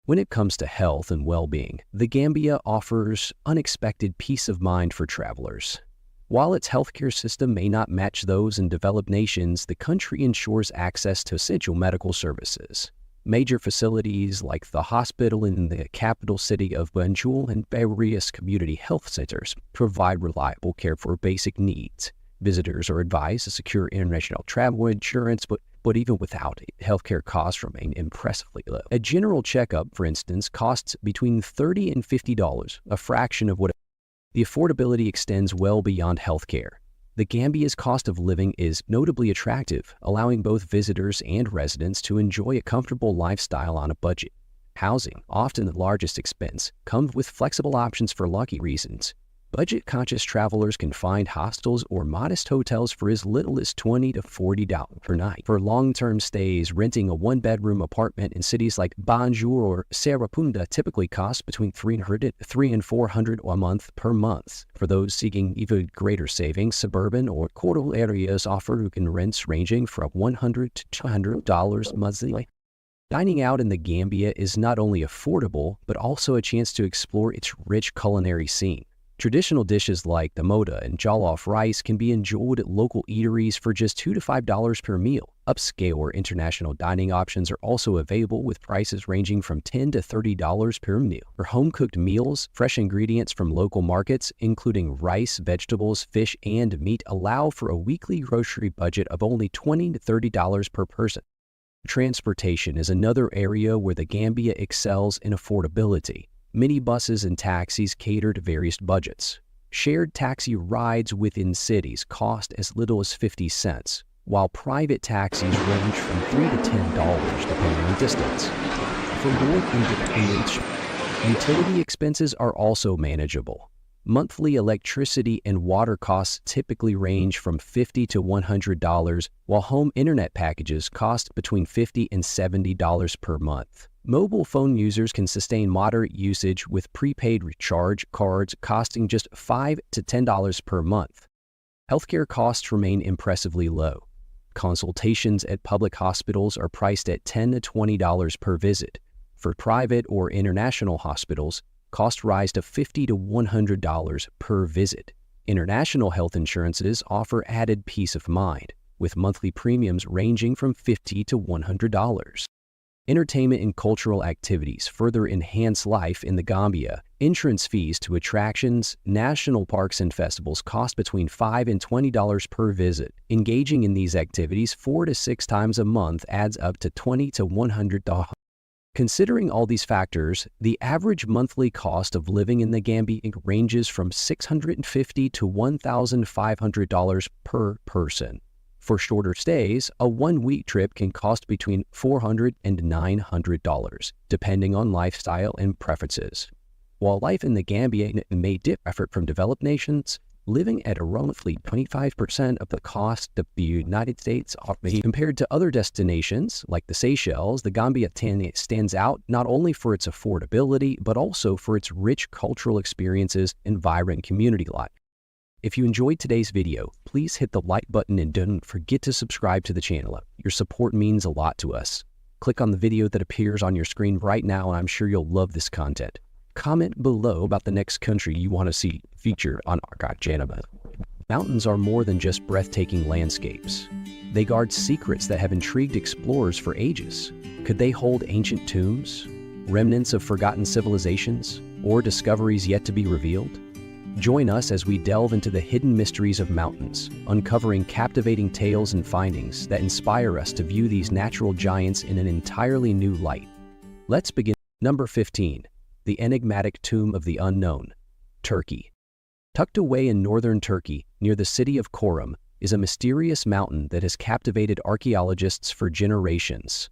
When it comes to health and well-being, the Gambia offers unexpected peace of mind for travelers. While its healthcare system may not match those in developed nations, the country ensures access to essential medical services. Major facilities like the hospital in the capital city of Banjul and various community health centers provide reliable care for basic needs. Visitors are advised to secure international travel insurance, but even without it, healthcare costs remain impressively low. A general checkup, for instance, costs between $30 and $50, a fraction of what the affordability extends well beyond healthcare. The Gambia's cost of living is notably attractive, allowing both visitors and residents to enjoy a comfortable lifestyle on a budget. Housing, often the largest expense, comes with flexible options for lucky reasons. Budget-conscious travelers can find hostels or modest hotels for as little as $20 to $40 per night. For long-term stays, renting a one-bedroom apartment in cities like Banjul or Serapunda typically costs between $300 and $400 a month per month. For those seeking even greater savings, suburban or coastal areas offer rents ranging from $100 to $200 monthly. Dining out in the Gambia is not only affordable, but also a chance to explore its rich culinary scene. Traditional dishes like the moda and jollof rice can be enjoyed at local eateries for just $2 to $5 per meal. Upscale or international dining options are also available with prices ranging from $10 to $30 per meal. For home-cooked meals, fresh ingredients from local markets, including rice, vegetables, fish, and meat, allow for a weekly grocery budget of only $20 to $30 per person. Transportation is another area where the Gambia excels in affordability. Minibuses and taxis cater to various budgets. Shared taxi rides within cities cost as little as 50 cents, while private taxis range from $3 to $10 depending on distance. For more independent, utility expenses are also manageable. Monthly electricity and water costs typically range from $50 to $100, while home internet packages cost between $50 and $70 per month. Mobile phone users can sustain moderate usage with prepaid recharge cards costing just $5 to $10 per month. Healthcare costs remain impressively low. Consultations at public hospitals are priced at $10 to $20 per visit. For private or international hospitals, costs rise to $50 to $100 per visit. International health insurances offer added peace of mind, with monthly premiums ranging from $50 to $100. Entertainment and cultural activities further enhance life in the Gambia. Entrance fees to attractions, national parks, and festivals cost between $5 and $20 per visit. Engaging in these activities 4 to 6 times a month adds up to $20 to $100. Considering all these factors, the average monthly cost of living in the Gambia ranges from $650 to $1,500 per person. For shorter stays, a one-week trip can cost between $400 and $900, depending on lifestyle and preferences. While life in the Gambia may differ from developed nations, living at a roughly 25% of the cost of the United States compared to other destinations like the Seychelles, the Gambia stands out not only for its affordability, but also for its rich cultural experiences and vibrant community life. If you enjoyed today's video, please hit the like button and don't forget to subscribe to the channel. Your support means a lot to us. Click on the video that appears on your screen right now, and I'm sure you'll love this content. Comment below about the next country you want to see featured on our channel. Mountains are more than just breathtaking landscapes. They guard secrets that have intrigued explorers for ages. Could they hold ancient tombs, remnants of forgotten civilizations, or discoveries yet to be revealed? Join us as we delve into the hidden mysteries of mountains, uncovering captivating tales and findings that inspire us to view these natural giants in an entirely new light. Let's begin. Number 15. The enigmatic Tomb of the Unknown, Turkey. Tucked away in northern Turkey, near the city of Çorum, is a mysterious mountain that has captivated archaeologists for generations.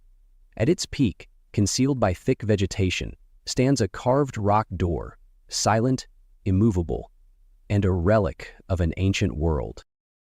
At its peak, concealed by thick vegetation, stands a carved rock door, silent, immovable, and a relic of an ancient world.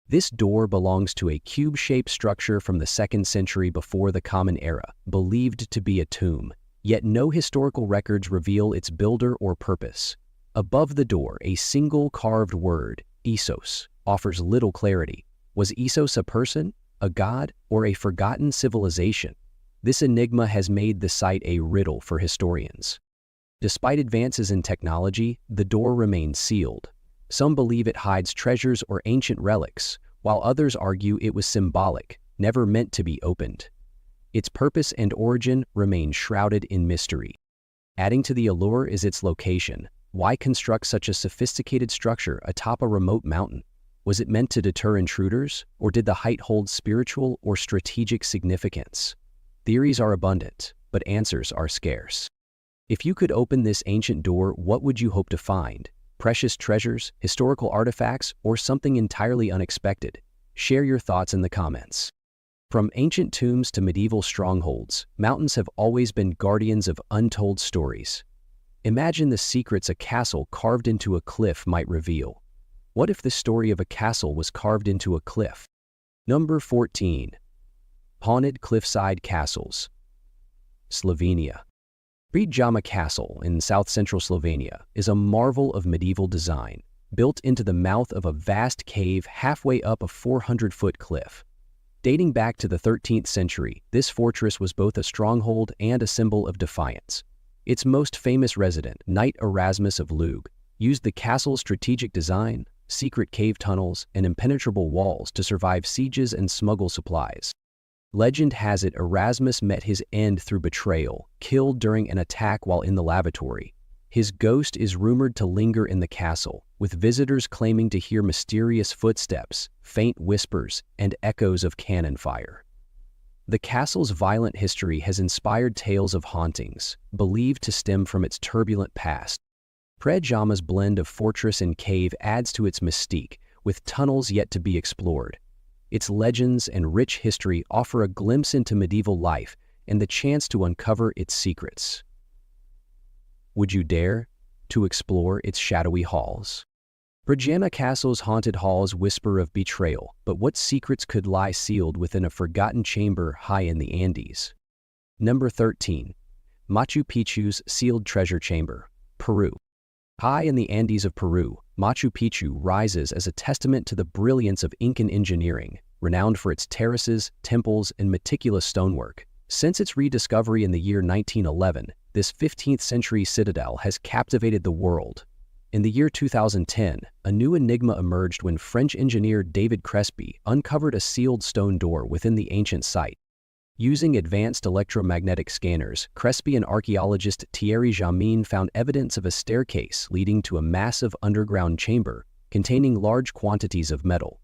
This door belongs to a cube-shaped structure from the 2nd century before the Common Era, believed to be a tomb, yet no historical records reveal its builder or purpose. Above the door, a single carved word, Issos, offers little clarity. Was Issos a person, a god, or a forgotten civilization? This enigma has made the site a riddle for historians. Despite advances in technology, the door remains sealed. Some believe it hides treasures or ancient relics, while others argue it was symbolic, never meant to be opened. Its purpose and origin remain shrouded in mystery. Adding to the allure is its location. Why construct such a sophisticated structure atop a remote mountain? Was it meant to deter intruders, or did the height hold spiritual or strategic significance? Theories are abundant, but answers are scarce. If you could open this ancient door, what would you hope to find? Precious treasures, historical artifacts, or something entirely unexpected? Share your thoughts in the comments. From ancient tombs to medieval strongholds, mountains have always been guardians of untold stories. Imagine the secrets a castle carved into a cliff might reveal. What if the story of a castle was carved into a cliff? Number 14. Haunted Cliffside Castles. Slovenia. Rewritten Castle in south-central Slovenia is a marvel of medieval design, built into the mouth of a vast cave halfway up a 400-foot cliff. Dating back to the 13th century, this fortress was both a stronghold and a symbol of defiance. Its most famous resident, Knight Erasmus of Lug, used the castle's strategic design, secret cave tunnels, and impenetrable walls to survive sieges and smuggle supplies. Legend has it Erasmus met his end through betrayal, killed during an attack while in the lavatory. His ghost is rumored to linger in the castle, with visitors claiming to hear mysterious footsteps, faint whispers, and echoes of cannon fire. The castle's violent history has inspired tales of hauntings, believed to stem from its turbulent past. Predjama's blend of fortress and cave adds to its mystique, with tunnels yet to be explored. Its legends and rich history offer a glimpse into medieval life and the chance to uncover its secrets. Would you dare to explore its shadowy halls? Predjama Castle's haunted halls whisper of betrayal, but what secrets could lie sealed within a forgotten chamber high in the Andes? Number 13. Machu Picchu's Sealed Treasure Chamber, Peru. High in the Andes of Peru, Machu Picchu rises as a testament to the brilliance of Incan engineering, renowned for its terraces, temples, and meticulous stonework. Since its rediscovery in the year 1911, this 15th-century citadel has captivated the world. In the year 2010, a new enigma emerged when French engineer David Crespi uncovered a sealed stone door within the ancient site. Using advanced electromagnetic scanners, Crespi and archaeologist Thierry Jamin found evidence of a staircase leading to a massive underground chamber containing large quantities of metal.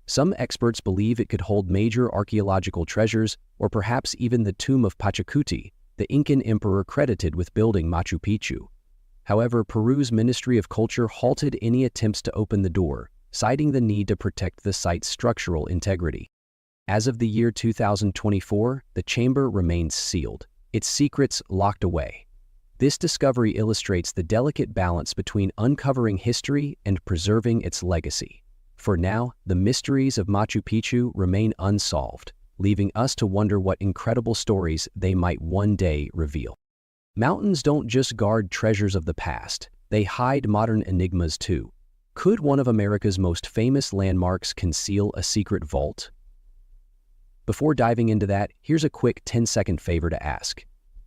Some experts believe it could hold major archaeological treasures, or perhaps even the tomb of Pachacuti, the Incan emperor credited with building Machu Picchu. However, Peru's Ministry of Culture halted any attempts to open the door, citing the need to protect the site's structural integrity. As of the year 2024, the chamber remains sealed, its secrets locked away. This discovery illustrates the delicate balance between uncovering history and preserving its legacy. For now, the mysteries of Machu Picchu remain unsolved, leaving us to wonder what incredible stories they might one day reveal. Mountains don't just guard treasures of the past, they hide modern enigmas too. Could one of America's most famous landmarks conceal a secret vault? Before diving into that, here's a quick 10-second favor to ask.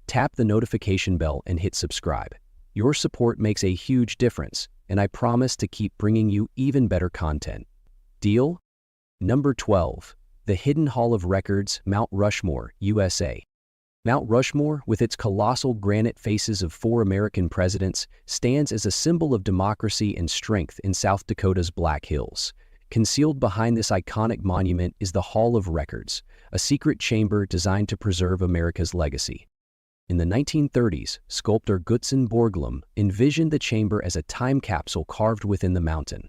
Tap the notification bell and hit subscribe. Your support makes a huge difference, and I promise to keep bringing you even better content. Deal? Number 12. The Hidden Hall of Records, Mount Rushmore, USA. Mount Rushmore, with its colossal granite faces of 4 American presidents, stands as a symbol of democracy and strength in South Dakota's Black Hills. Concealed behind this iconic monument is the Hall of Records, a secret chamber designed to preserve America's legacy. In the 1930s, sculptor Gutzon Borglum envisioned the chamber as a time capsule carved within the mountain.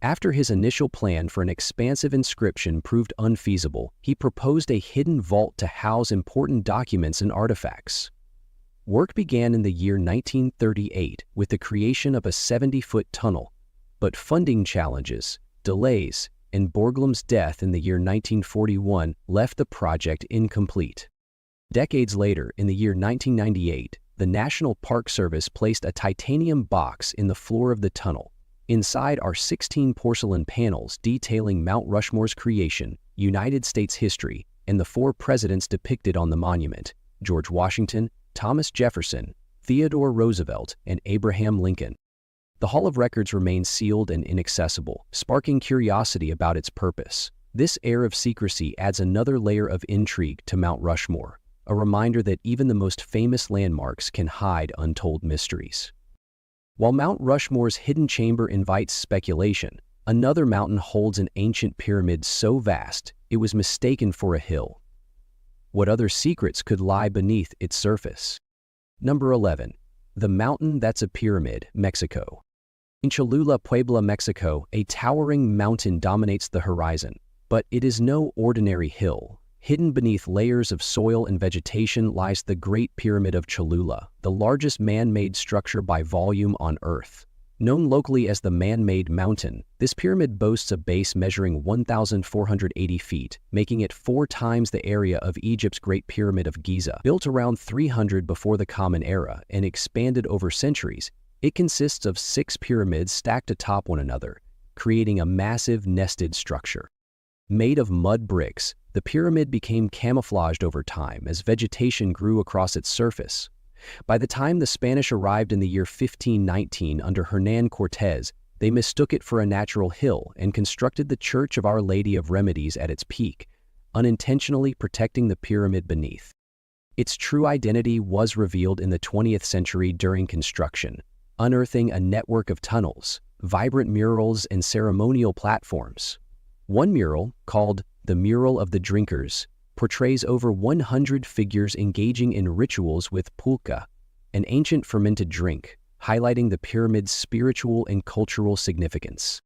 After his initial plan for an expansive inscription proved unfeasible, he proposed a hidden vault to house important documents and artifacts. Work began in the year 1938 with the creation of a 70-foot tunnel, but funding challenges, delays, and Borglum's death in the year 1941 left the project incomplete. Decades later, in the year 1998, the National Park Service placed a titanium box in the floor of the tunnel. Inside are 16 porcelain panels detailing Mount Rushmore's creation, United States history, and the 4 presidents depicted on the monument: George Washington, Thomas Jefferson, Theodore Roosevelt, and Abraham Lincoln. The Hall of Records remains sealed and inaccessible, sparking curiosity about its purpose. This air of secrecy adds another layer of intrigue to Mount Rushmore, a reminder that even the most famous landmarks can hide untold mysteries. While Mount Rushmore's hidden chamber invites speculation, another mountain holds an ancient pyramid so vast it was mistaken for a hill. What other secrets could lie beneath its surface? Number 11. The Mountain That's a Pyramid, Mexico. In Cholula, Puebla, Mexico, a towering mountain dominates the horizon, but it is no ordinary hill. Hidden beneath layers of soil and vegetation lies the Great Pyramid of Cholula, the largest man-made structure by volume on Earth. Known locally as the Man-Made Mountain, this pyramid boasts a base measuring 1,480 feet, making it 4 times the area of Egypt's Great Pyramid of Giza. Built around 300 before the Common Era and expanded over centuries, it consists of 6 pyramids stacked atop one another, creating a massive nested structure. Made of mud bricks, the pyramid became camouflaged over time as vegetation grew across its surface. By the time the Spanish arrived in the year 1519 under Hernán Cortés, they mistook it for a natural hill and constructed the Church of Our Lady of Remedies at its peak, unintentionally protecting the pyramid beneath. Its true identity was revealed in the 20th century during construction, unearthing a network of tunnels, vibrant murals, and ceremonial platforms. One mural, called the Mural of the Drinkers, portrays over 100 figures engaging in rituals with pulque, an ancient fermented drink, highlighting the pyramid's spiritual and cultural significance.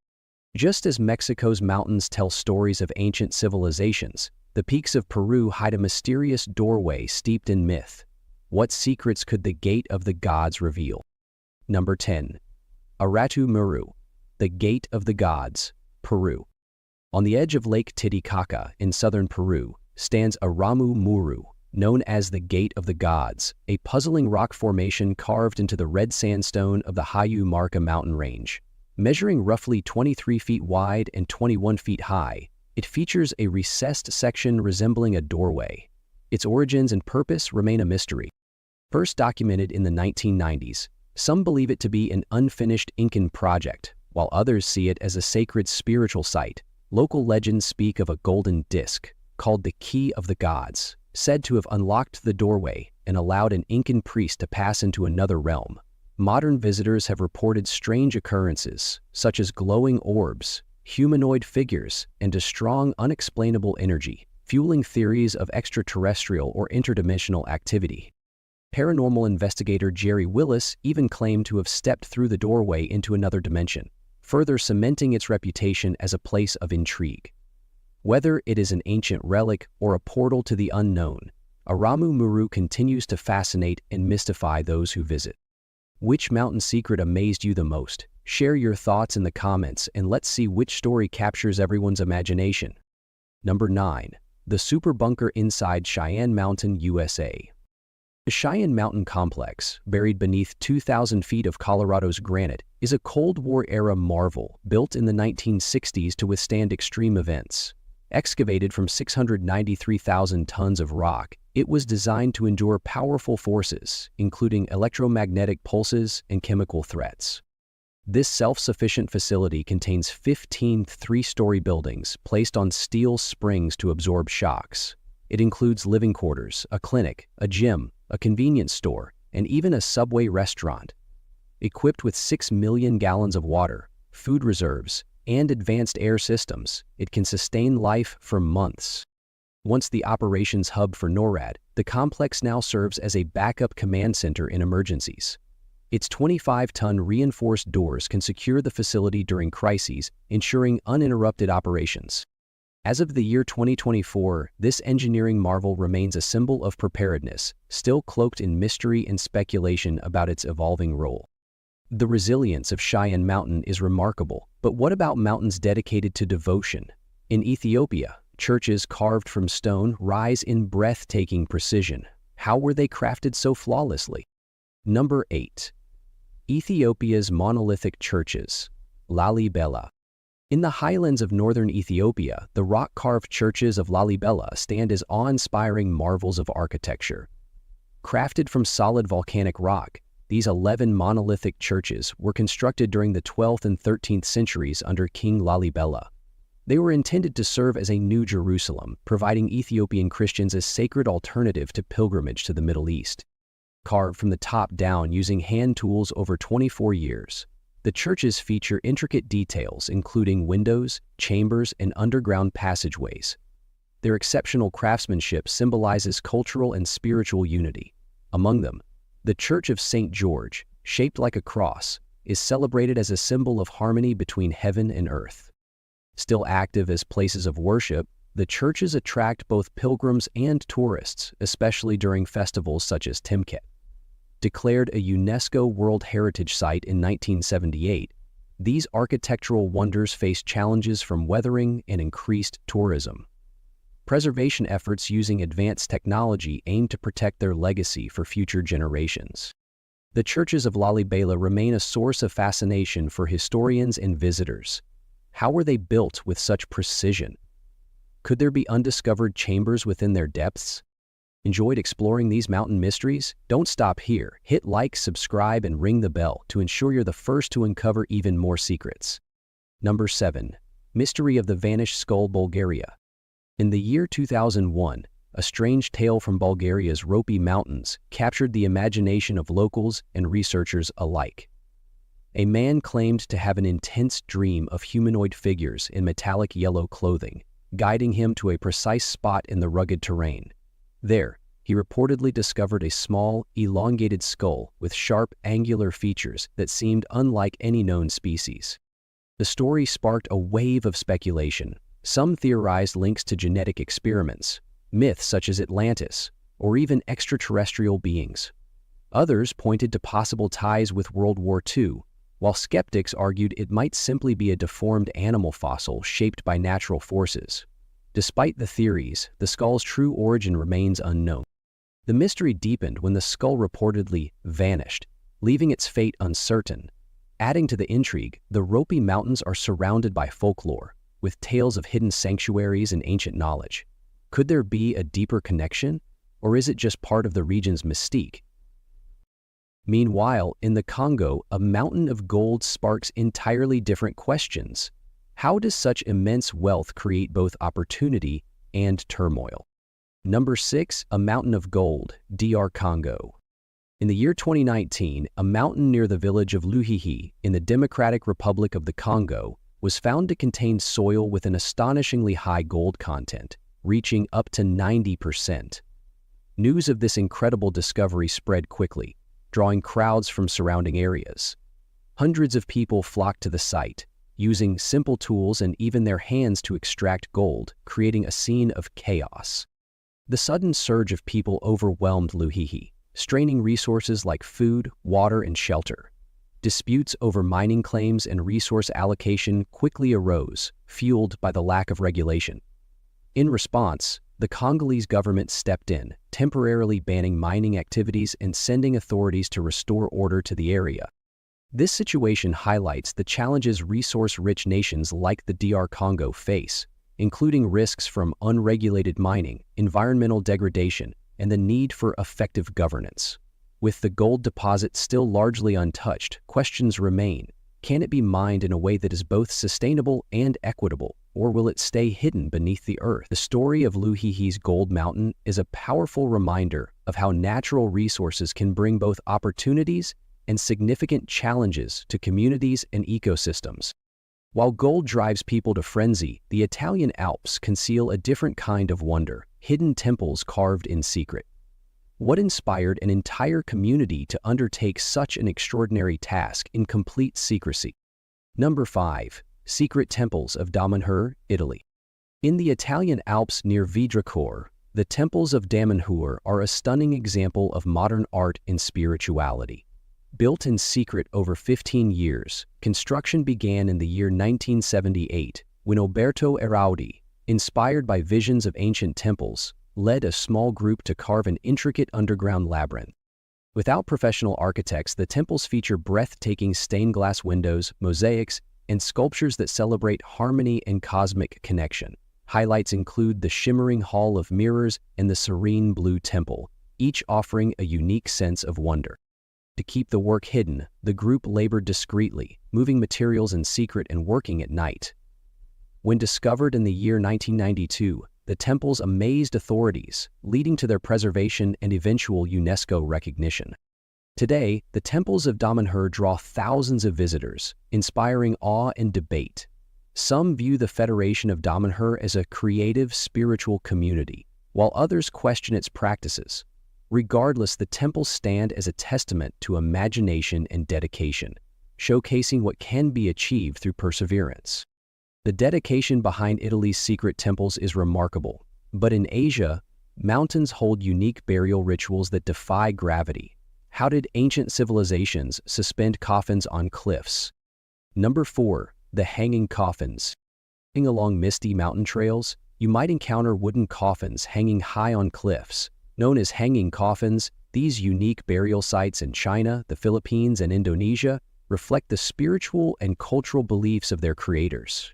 Just as Mexico's mountains tell stories of ancient civilizations, the peaks of Peru hide a mysterious doorway steeped in myth. What secrets could the Gate of the Gods reveal? Number 10. Aratu Muru, the Gate of the Gods, Peru. On the edge of Lake Titicaca in southern Peru stands Aramu Muru, known as the Gate of the Gods, a puzzling rock formation carved into the red sandstone of the Hayu Marca mountain range. Measuring roughly 23 feet wide and 21 feet high, it features a recessed section resembling a doorway. Its origins and purpose remain a mystery. First documented in the 1990s, some believe it to be an unfinished Incan project, while others see it as a sacred spiritual site. Local legends speak of a golden disc, called the Key of the Gods, said to have unlocked the doorway and allowed an Incan priest to pass into another realm. Modern visitors have reported strange occurrences, such as glowing orbs, humanoid figures, and a strong, unexplainable energy, fueling theories of extraterrestrial or interdimensional activity. Paranormal investigator Jerry Willis even claimed to have stepped through the doorway into another dimension, further cementing its reputation as a place of intrigue. Whether it is an ancient relic or a portal to the unknown, Aramu Muru continues to fascinate and mystify those who visit. Which mountain secret amazed you the most? Share your thoughts in the comments and let's see which story captures everyone's imagination. Number 9. The Super Bunker inside Cheyenne Mountain, USA. The Cheyenne Mountain Complex, buried beneath 2,000 feet of Colorado's granite, is a Cold War-era marvel built in the 1960s to withstand extreme events. Excavated from 693,000 tons of rock, it was designed to endure powerful forces, including electromagnetic pulses and chemical threats. This self-sufficient facility contains 15 three-story buildings placed on steel springs to absorb shocks. It includes living quarters, a clinic, a gym, a convenience store, and even a Subway restaurant. Equipped with 6 million gallons of water, food reserves, and advanced air systems, it can sustain life for months. Once the operations hub for NORAD, the complex now serves as a backup command center in emergencies. Its 25-ton reinforced doors can secure the facility during crises, ensuring uninterrupted operations. As of the year 2024, this engineering marvel remains a symbol of preparedness, still cloaked in mystery and speculation about its evolving role. The resilience of Cheyenne Mountain is remarkable, but what about mountains dedicated to devotion? In Ethiopia, churches carved from stone rise in breathtaking precision. How were they crafted so flawlessly? Number 8. Ethiopia's monolithic churches, Lalibela. In the highlands of northern Ethiopia, the rock-carved churches of Lalibela stand as awe-inspiring marvels of architecture. Crafted from solid volcanic rock, these 11 monolithic churches were constructed during the 12th and 13th centuries under King Lalibela. They were intended to serve as a new Jerusalem, providing Ethiopian Christians a sacred alternative to pilgrimage to the Middle East. Carved from the top down using hand tools over 24 years, the churches feature intricate details including windows, chambers, and underground passageways. Their exceptional craftsmanship symbolizes cultural and spiritual unity. Among them, the Church of St. George, shaped like a cross, is celebrated as a symbol of harmony between heaven and earth. Still active as places of worship, the churches attract both pilgrims and tourists, especially during festivals such as Timket. Declared a UNESCO World Heritage Site in 1978, these architectural wonders face challenges from weathering and increased tourism. Preservation efforts using advanced technology aim to protect their legacy for future generations. The churches of Lalibela remain a source of fascination for historians and visitors. How were they built with such precision? Could there be undiscovered chambers within their depths? Enjoyed exploring these mountain mysteries? Don't stop here. Hit like, subscribe, and ring the bell to ensure you're the first to uncover even more secrets. Number 7. Mystery of the Vanished Skull, Bulgaria. In the year 2001, a strange tale from Bulgaria's Rapa Mountains captured the imagination of locals and researchers alike. A man claimed to have an intense dream of humanoid figures in metallic yellow clothing, guiding him to a precise spot in the rugged terrain. There, he reportedly discovered a small, elongated skull with sharp, angular features that seemed unlike any known species. The story sparked a wave of speculation. Some theorized links to genetic experiments, myths such as Atlantis, or even extraterrestrial beings. Others pointed to possible ties with World War II, while skeptics argued it might simply be a deformed animal fossil shaped by natural forces. Despite the theories, the skull's true origin remains unknown. The mystery deepened when the skull reportedly vanished, leaving its fate uncertain. Adding to the intrigue, the Rapa Mountains are surrounded by folklore, with tales of hidden sanctuaries and ancient knowledge. Could there be a deeper connection, or is it just part of the region's mystique? Meanwhile, in the Congo, a mountain of gold sparks entirely different questions. How does such immense wealth create both opportunity and turmoil? Number 6. A mountain of gold, DR Congo. In the year 2019, a mountain near the village of Luhihi in the Democratic Republic of the Congo was found to contain soil with an astonishingly high gold content, reaching up to 90%. News of this incredible discovery spread quickly, drawing crowds from surrounding areas. Hundreds of people flocked to the site, using simple tools and even their hands to extract gold, creating a scene of chaos. The sudden surge of people overwhelmed Luhihi, straining resources like food, water, and shelter. Disputes over mining claims and resource allocation quickly arose, fueled by the lack of regulation. In response, the Congolese government stepped in, temporarily banning mining activities and sending authorities to restore order to the area. This situation highlights the challenges resource-rich nations like the DR Congo face, including risks from unregulated mining, environmental degradation, and the need for effective governance. With the gold deposit still largely untouched, questions remain. Can it be mined in a way that is both sustainable and equitable, or will it stay hidden beneath the earth? The story of Luhihi's Gold Mountain is a powerful reminder of how natural resources can bring both opportunities and significant challenges to communities and ecosystems. While gold drives people to frenzy, the Italian Alps conceal a different kind of wonder, hidden temples carved in secret. What inspired an entire community to undertake such an extraordinary task in complete secrecy? Number 5. Secret Temples of Damanhur, Italy. In the Italian Alps near Vidracor, the temples of Damanhur are a stunning example of modern art and spirituality. Built in secret over 15 years, construction began in the year 1978 when Oberto Eraudi, inspired by visions of ancient temples, led a small group to carve an intricate underground labyrinth. Without professional architects, the temples feature breathtaking stained glass windows, mosaics, and sculptures that celebrate harmony and cosmic connection. Highlights include the shimmering Hall of Mirrors and the serene Blue Temple, each offering a unique sense of wonder. To keep the work hidden, the group labored discreetly, moving materials in secret and working at night. When discovered in the year 1992, the temples amazed authorities, leading to their preservation and eventual UNESCO recognition. Today, the temples of Damanhur draw thousands of visitors, inspiring awe and debate. Some view the Federation of Damanhur as a creative, spiritual community, while others question its practices. Regardless, the temples stand as a testament to imagination and dedication, showcasing what can be achieved through perseverance. The dedication behind Italy's secret temples is remarkable, but in Asia, mountains hold unique burial rituals that defy gravity. How did ancient civilizations suspend coffins on cliffs? Number 4. The hanging coffins. Along misty mountain trails, you might encounter wooden coffins hanging high on cliffs. Known as hanging coffins, these unique burial sites in China, the Philippines, and Indonesia reflect the spiritual and cultural beliefs of their creators.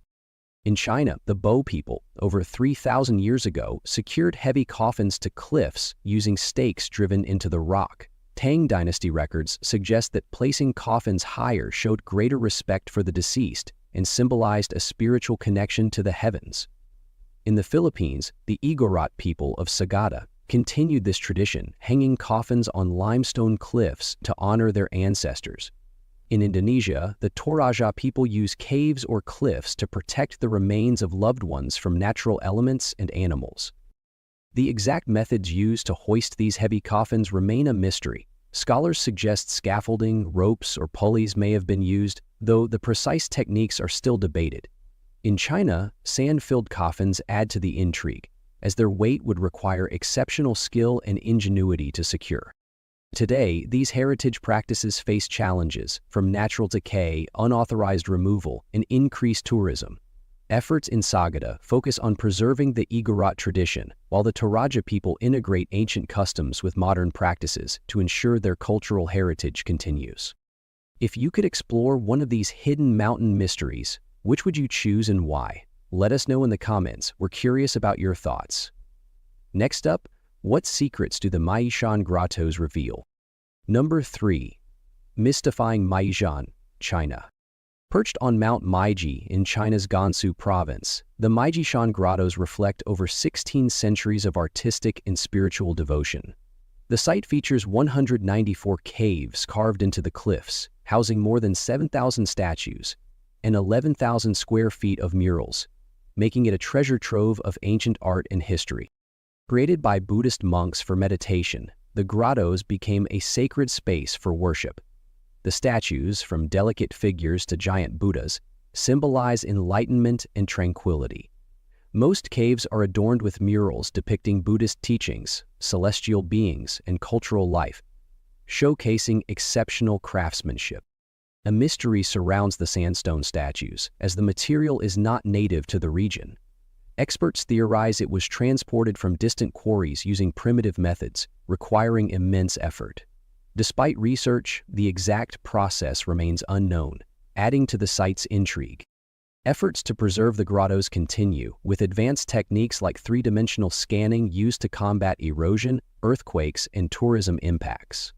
In China, the Bo people, over 3,000 years ago, secured heavy coffins to cliffs using stakes driven into the rock. Tang Dynasty records suggest that placing coffins higher showed greater respect for the deceased and symbolized a spiritual connection to the heavens. In the Philippines, the Igorot people of Sagada continued this tradition, hanging coffins on limestone cliffs to honor their ancestors. In Indonesia, the Toraja people use caves or cliffs to protect the remains of loved ones from natural elements and animals. The exact methods used to hoist these heavy coffins remain a mystery. Scholars suggest scaffolding, ropes, or pulleys may have been used, though the precise techniques are still debated. In China, sand-filled coffins add to the intrigue, as their weight would require exceptional skill and ingenuity to secure. Today, these heritage practices face challenges from natural decay, unauthorized removal, and increased tourism. Efforts in Sagada focus on preserving the Igorot tradition, while the Toraja people integrate ancient customs with modern practices to ensure their cultural heritage continues. If you could explore one of these hidden mountain mysteries, which would you choose and why? Let us know in the comments. We're curious about your thoughts. Next up, what secrets do the Maishan grottos reveal? Number 3. Mystifying Maishan, China. Perched on Mount Meiji in China's Gansu province, the Maijishan grottos reflect over 16 centuries of artistic and spiritual devotion. The site features 194 caves carved into the cliffs, housing more than 7,000 statues and 11,000 square feet of murals, making it a treasure trove of ancient art and history. Created by Buddhist monks for meditation, the grottos became a sacred space for worship. The statues, from delicate figures to giant Buddhas, symbolize enlightenment and tranquility. Most caves are adorned with murals depicting Buddhist teachings, celestial beings, and cultural life, showcasing exceptional craftsmanship. A mystery surrounds the sandstone statues, as the material is not native to the region. Experts theorize it was transported from distant quarries using primitive methods, requiring immense effort. Despite research, the exact process remains unknown, adding to the site's intrigue. Efforts to preserve the grottos continue, with advanced techniques like three-dimensional scanning used to combat erosion, earthquakes, and tourism impacts.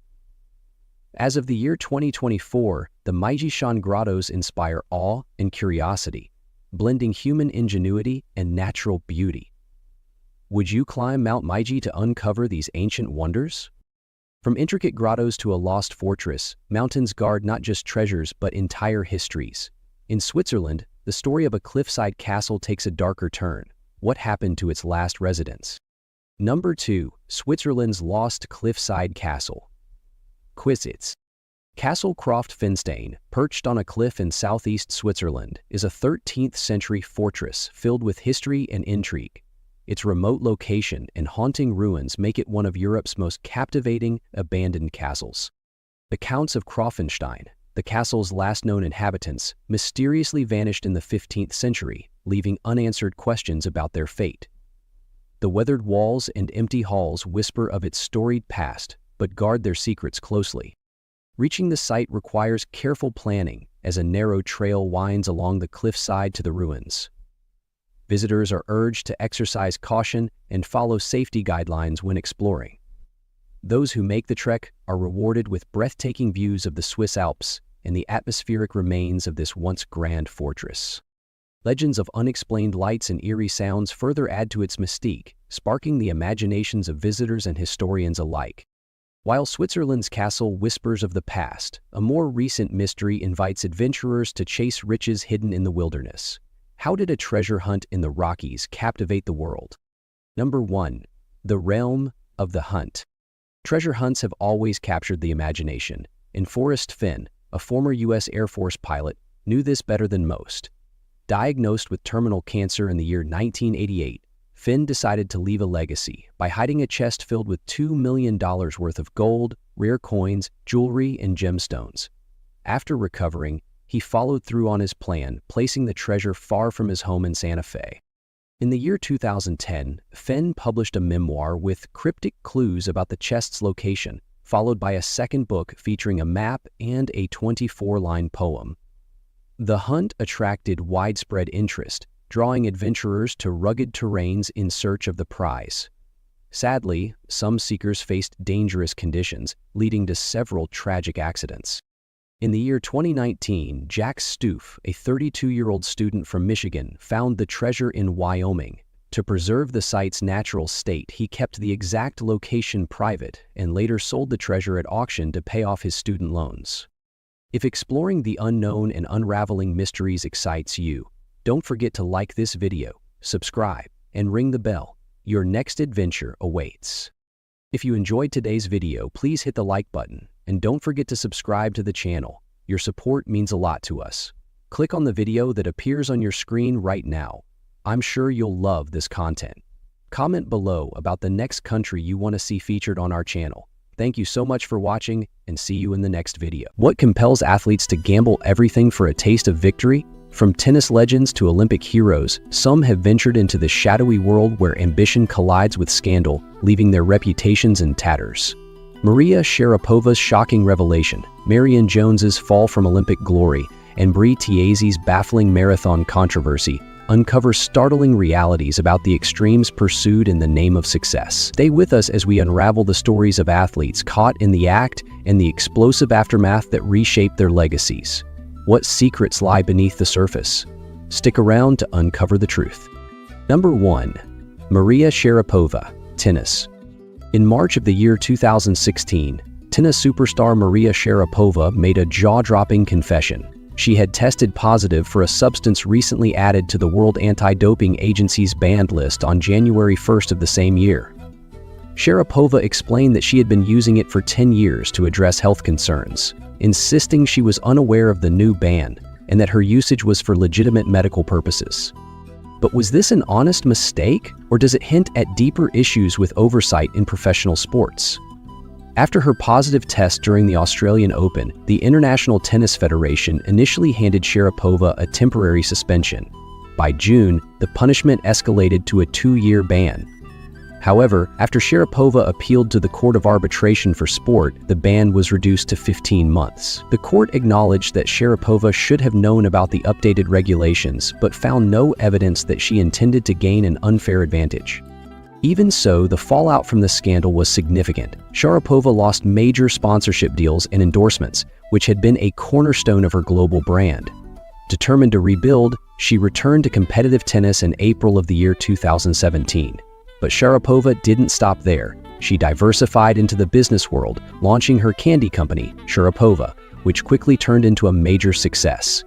As of the year 2024, the Maijishan grottos inspire awe and curiosity, blending human ingenuity and natural beauty. Would you climb Mount Meiji to uncover these ancient wonders? From intricate grottos to a lost fortress, mountains guard not just treasures but entire histories. In Switzerland, the story of a cliffside castle takes a darker turn. What happened to its last residents? Number 2. Switzerland's Lost Cliffside Castle. Quizits. Castle Croft Finstein, perched on a cliff in southeast Switzerland, is a 13th-century fortress filled with history and intrigue. Its remote location and haunting ruins make it one of Europe's most captivating abandoned castles. The Counts of Croffenstein, the castle's last known inhabitants, mysteriously vanished in the 15th century, leaving unanswered questions about their fate. The weathered walls and empty halls whisper of its storied past, but guard their secrets closely. Reaching the site requires careful planning, as a narrow trail winds along the cliffside to the ruins. Visitors are urged to exercise caution and follow safety guidelines when exploring. Those who make the trek are rewarded with breathtaking views of the Swiss Alps and the atmospheric remains of this once grand fortress. Legends of unexplained lights and eerie sounds further add to its mystique, sparking the imaginations of visitors and historians alike. While Switzerland's castle whispers of the past, a more recent mystery invites adventurers to chase riches hidden in the wilderness. How did a treasure hunt in the Rockies captivate the world? Number 1. The Realm of the Hunt. Treasure hunts have always captured the imagination, and Forrest Fenn, a former U.S. Air Force pilot, knew this better than most. Diagnosed with terminal cancer in the year 1988, Fenn decided to leave a legacy by hiding a chest filled with $2 million worth of gold, rare coins, jewelry, and gemstones. After recovering, he followed through on his plan, placing the treasure far from his home in Santa Fe. In the year 2010, Fenn published a memoir with cryptic clues about the chest's location, followed by a second book featuring a map and a 24-line poem. The hunt attracted widespread interest, drawing adventurers to rugged terrains in search of the prize. Sadly, some seekers faced dangerous conditions, leading to several tragic accidents. In the year 2019, Jack Stoof, a 32-year-old student from Michigan, found the treasure in Wyoming. To preserve the site's natural state, he kept the exact location private and later sold the treasure at auction to pay off his student loans. If exploring the unknown and unraveling mysteries excites you, don't forget to like this video, subscribe, and ring the bell. Your next adventure awaits. If you enjoyed today's video, please hit the like button, and don't forget to subscribe to the channel. Your support means a lot to us. Click on the video that appears on your screen right now. I'm sure you'll love this content. Comment below about the next country you want to see featured on our channel. Thank you so much for watching, and see you in the next video. What compels athletes to gamble everything for a taste of victory? From tennis legends to Olympic heroes, some have ventured into the shadowy world where ambition collides with scandal, leaving their reputations in tatters. Maria Sharapova's shocking revelation, Marion Jones's fall from Olympic glory, and Brie Tiazi's baffling marathon controversy uncover startling realities about the extremes pursued in the name of success. Stay with us as we unravel the stories of athletes caught in the act and the explosive aftermath that reshaped their legacies. What secrets lie beneath the surface? Stick around to uncover the truth. Number 1. Maria Sharapova, tennis. In March of the year 2016, tennis superstar Maria Sharapova made a jaw-dropping confession. She had tested positive for a substance recently added to the World Anti-Doping Agency's banned list on January 1st of the same year. Sharapova explained that she had been using it for 10 years to address health concerns, insisting she was unaware of the new ban and that her usage was for legitimate medical purposes. But was this an honest mistake, or does it hint at deeper issues with oversight in professional sports? After her positive test during the Australian Open, the International Tennis Federation initially handed Sharapova a temporary suspension. By June, the punishment escalated to a 2-year ban. However, after Sharapova appealed to the Court of Arbitration for Sport, the ban was reduced to 15 months. The court acknowledged that Sharapova should have known about the updated regulations, but found no evidence that she intended to gain an unfair advantage. Even so, the fallout from the scandal was significant. Sharapova lost major sponsorship deals and endorsements, which had been a cornerstone of her global brand. Determined to rebuild, she returned to competitive tennis in April of the year 2017. But Sharapova didn't stop there. She diversified into the business world, launching her candy company, Sharapova, which quickly turned into a major success.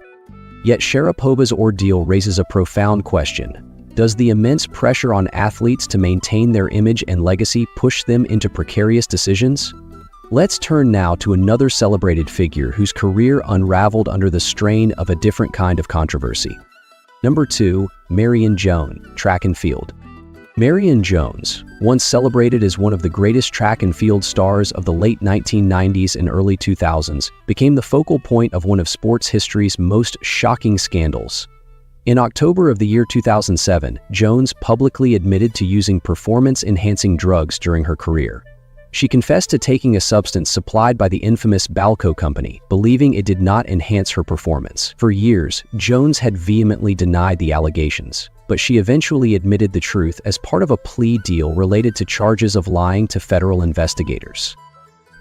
Yet Sharapova's ordeal raises a profound question. Does the immense pressure on athletes to maintain their image and legacy push them into precarious decisions? Let's turn now to another celebrated figure whose career unraveled under the strain of a different kind of controversy. Number 2, Marion Jones, track and field. Marion Jones, once celebrated as one of the greatest track and field stars of the late 1990s and early 2000s, became the focal point of one of sports history's most shocking scandals. In October of the year 2007, Jones publicly admitted to using performance-enhancing drugs during her career. She confessed to taking a substance supplied by the infamous Balco company, believing it did not enhance her performance. For years, Jones had vehemently denied the allegations, but she eventually admitted the truth as part of a plea deal related to charges of lying to federal investigators.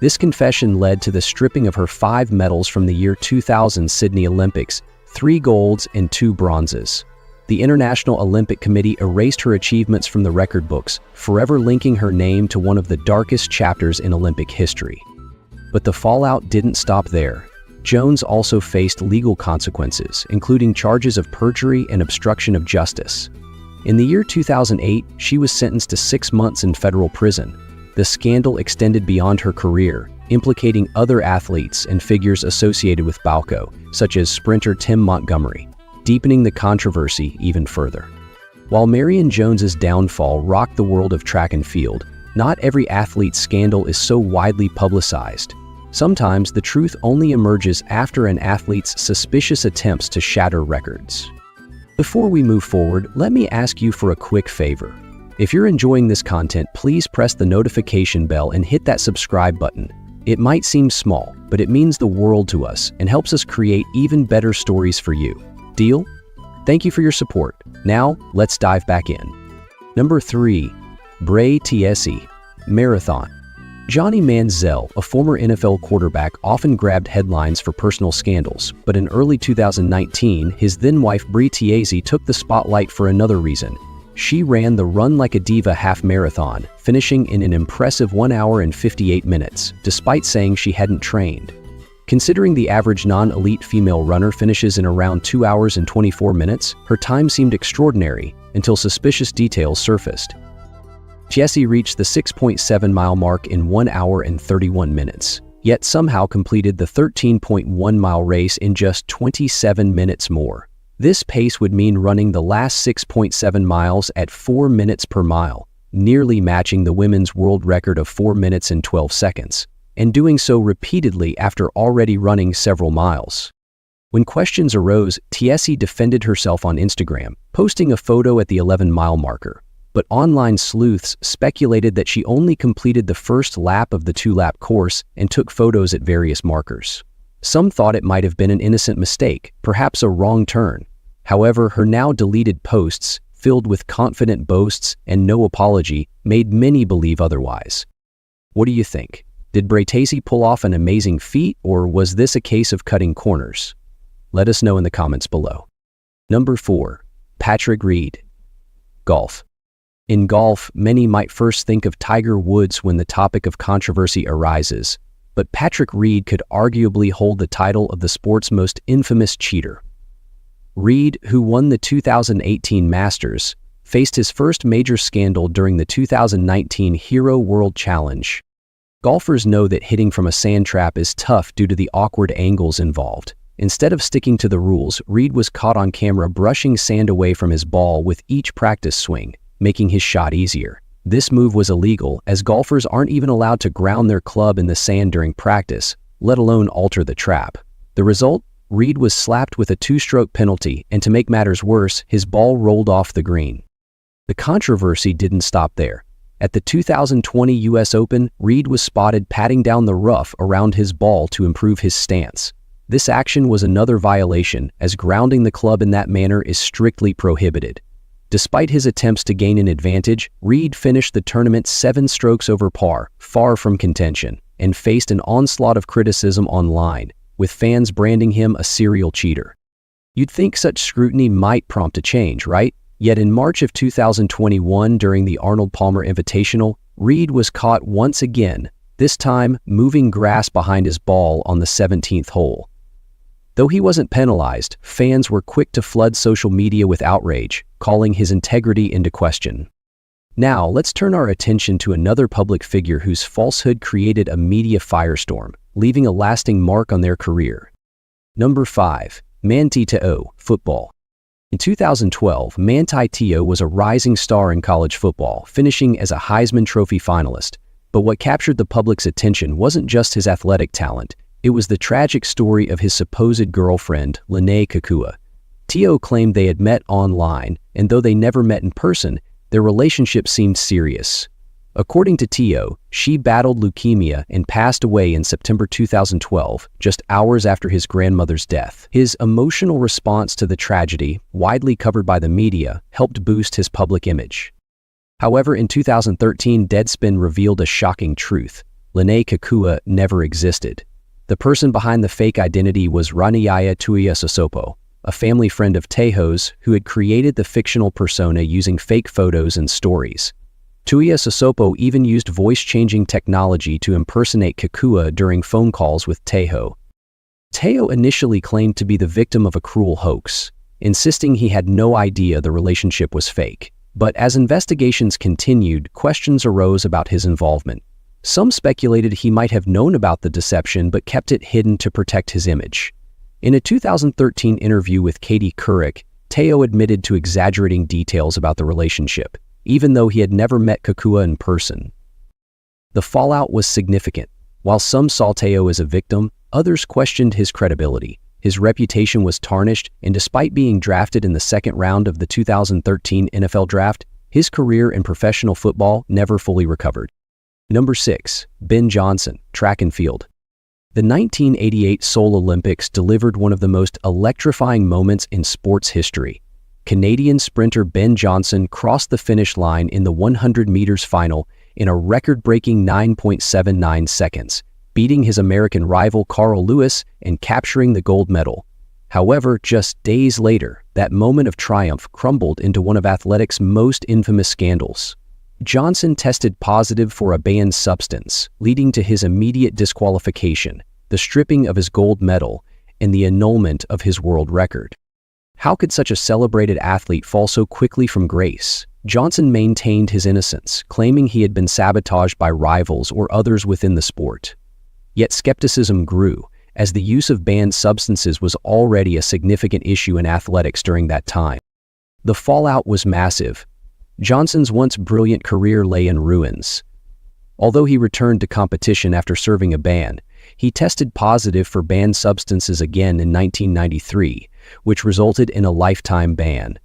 This confession led to the stripping of her 5 medals from the year 2000 Sydney Olympics, 3 golds and 2 bronzes. The International Olympic Committee erased her achievements from the record books, forever linking her name to one of the darkest chapters in Olympic history. But the fallout didn't stop there. Jones also faced legal consequences, including charges of perjury and obstruction of justice. In the year 2008, she was sentenced to 6 months in federal prison. The scandal extended beyond her career, implicating other athletes and figures associated with Balco, such as sprinter Tim Montgomery, deepening the controversy even further. While Marion Jones's downfall rocked the world of track and field, not every athlete's scandal is so widely publicized. Sometimes the truth only emerges after an athlete's suspicious attempts to shatter records. Before we move forward, let me ask you for a quick favor. If you're enjoying this content, please press the notification bell and hit that subscribe button. It might seem small, but it means the world to us and helps us create even better stories for you. Deal? Thank you for your support. Now, let's dive back in. Number 3, Bray Tiesi, marathon. Johnny Manziel, a former NFL quarterback, often grabbed headlines for personal scandals, but in early 2019, his then-wife Bray Tiesi took the spotlight for another reason. She ran the Run Like a Diva half marathon, finishing in an impressive 1 hour and 58 minutes, despite saying she hadn't trained. Considering the average non-elite female runner finishes in around 2 hours and 24 minutes, her time seemed extraordinary until suspicious details surfaced. Tiesi reached the 6.7-mile mark in 1 hour and 31 minutes, yet somehow completed the 13.1-mile race in just 27 minutes more. This pace would mean running the last 6.7 miles at 4 minutes per mile, nearly matching the women's world record of 4 minutes and 12 seconds. And doing so repeatedly after already running several miles. When questions arose, Tiesi defended herself on Instagram, posting a photo at the 11-mile marker. But online sleuths speculated that she only completed the first lap of the 2-lap course and took photos at various markers. Some thought it might have been an innocent mistake, perhaps a wrong turn. However, her now deleted posts, filled with confident boasts and no apology, made many believe otherwise. What do you think? Did Bray Tiesi pull off an amazing feat, or was this a case of cutting corners? Let us know in the comments below. Number 4, Patrick Reed, golf. In golf, many might first think of Tiger Woods when the topic of controversy arises, but Patrick Reed could arguably hold the title of the sport's most infamous cheater. Reed, who won the 2018 Masters, faced his first major scandal during the 2019 Hero World Challenge. Golfers know that hitting from a sand trap is tough due to the awkward angles involved. Instead of sticking to the rules, Reed was caught on camera brushing sand away from his ball with each practice swing, making his shot easier. This move was illegal, as golfers aren't even allowed to ground their club in the sand during practice, let alone alter the trap. The result? Reed was slapped with a 2-stroke penalty, and to make matters worse, his ball rolled off the green. The controversy didn't stop there. At the 2020 US Open, Reed was spotted patting down the rough around his ball to improve his stance. This action was another violation, as grounding the club in that manner is strictly prohibited. Despite his attempts to gain an advantage, Reed finished the tournament 7 strokes over par, far from contention, and faced an onslaught of criticism online, with fans branding him a serial cheater. You'd think such scrutiny might prompt a change, right? Yet in March of 2021, during the Arnold Palmer Invitational, Reed was caught once again, this time moving grass behind his ball on the 17th hole. Though he wasn't penalized, fans were quick to flood social media with outrage, calling his integrity into question. Now, let's turn our attention to another public figure whose falsehood created a media firestorm, leaving a lasting mark on their career. Number 5. Manti Te'o, football. In 2012, Manti Te'o was a rising star in college football, finishing as a Heisman Trophy finalist. But what captured the public's attention wasn't just his athletic talent, it was the tragic story of his supposed girlfriend, Helena Kakua. Te'o claimed they had met online, and though they never met in person, their relationship seemed serious. According to Te'o, she battled leukemia and passed away in September 2012, just hours after his grandmother's death. His emotional response to the tragedy, widely covered by the media, helped boost his public image. However, in 2013, Deadspin revealed a shocking truth. Helena Kakua never existed. The person behind the fake identity was Raniaya Tuiasosopo, a family friend of Te'o's who had created the fictional persona using fake photos and stories. Tuiasosopo even used voice-changing technology to impersonate Kakua during phone calls with Te'o. Te'o initially claimed to be the victim of a cruel hoax, insisting he had no idea the relationship was fake. But as investigations continued, questions arose about his involvement. Some speculated he might have known about the deception but kept it hidden to protect his image. In a 2013 interview with Katie Couric, Te'o admitted to exaggerating details about the relationship, even though he had never met Kakua in person. The fallout was significant. While some saw Te'o as a victim, others questioned his credibility. His reputation was tarnished, and despite being drafted in the second round of the 2013 NFL Draft, his career in professional football never fully recovered. Number 6. Ben Johnson, track and field. The 1988 Seoul Olympics delivered one of the most electrifying moments in sports history. Canadian sprinter Ben Johnson crossed the finish line in the 100 meters final in a record-breaking 9.79 seconds, beating his American rival Carl Lewis and capturing the gold medal. However, just days later, that moment of triumph crumbled into one of athletics' most infamous scandals. Johnson tested positive for a banned substance, leading to his immediate disqualification, the stripping of his gold medal, and the annulment of his world record. How could such a celebrated athlete fall so quickly from grace? Johnson maintained his innocence, claiming he had been sabotaged by rivals or others within the sport. Yet skepticism grew, as the use of banned substances was already a significant issue in athletics during that time. The fallout was massive. Johnson's once brilliant career lay in ruins. Although he returned to competition after serving a ban, he tested positive for banned substances again in 1993, which resulted in a lifetime ban.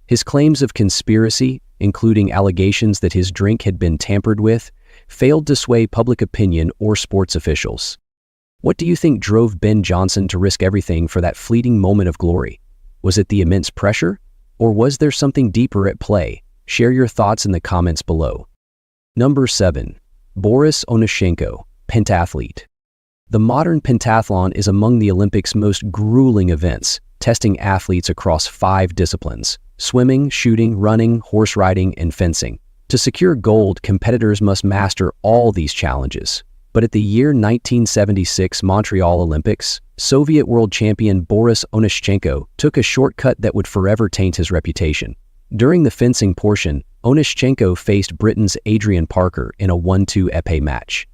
His claims of conspiracy, including allegations that his drink had been tampered with, failed to sway public opinion or sports officials. What do you think drove Ben Johnson to risk everything for that fleeting moment of glory? Was it the immense pressure? Or was there something deeper at play? Share your thoughts in the comments below. Number 7. Boris Onyshenko, pentathlete. The modern pentathlon is among the Olympics' most grueling events, testing athletes across 5 disciplines: swimming, shooting, running, horse riding, and fencing. To secure gold, competitors must master all these challenges. But at the year 1976 Montreal Olympics, Soviet world champion Boris Onyshenko took a shortcut that would forever taint his reputation. During the fencing portion, Onyshenko faced Britain's Adrian Parker in a 1-2 épée match.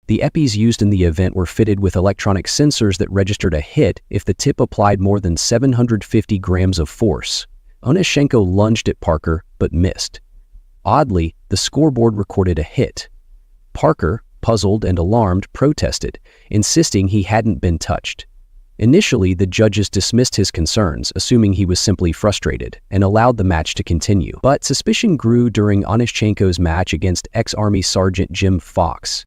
The épées used in the event were fitted with electronic sensors that registered a hit if the tip applied more than 750 grams of force. Onyshenko lunged at Parker, but missed. Oddly, the scoreboard recorded a hit. Parker, puzzled and alarmed, protested, insisting he hadn't been touched. Initially, the judges dismissed his concerns, assuming he was simply frustrated, and allowed the match to continue. But suspicion grew during Onyshenko's match against ex-Army Sergeant Jim Fox.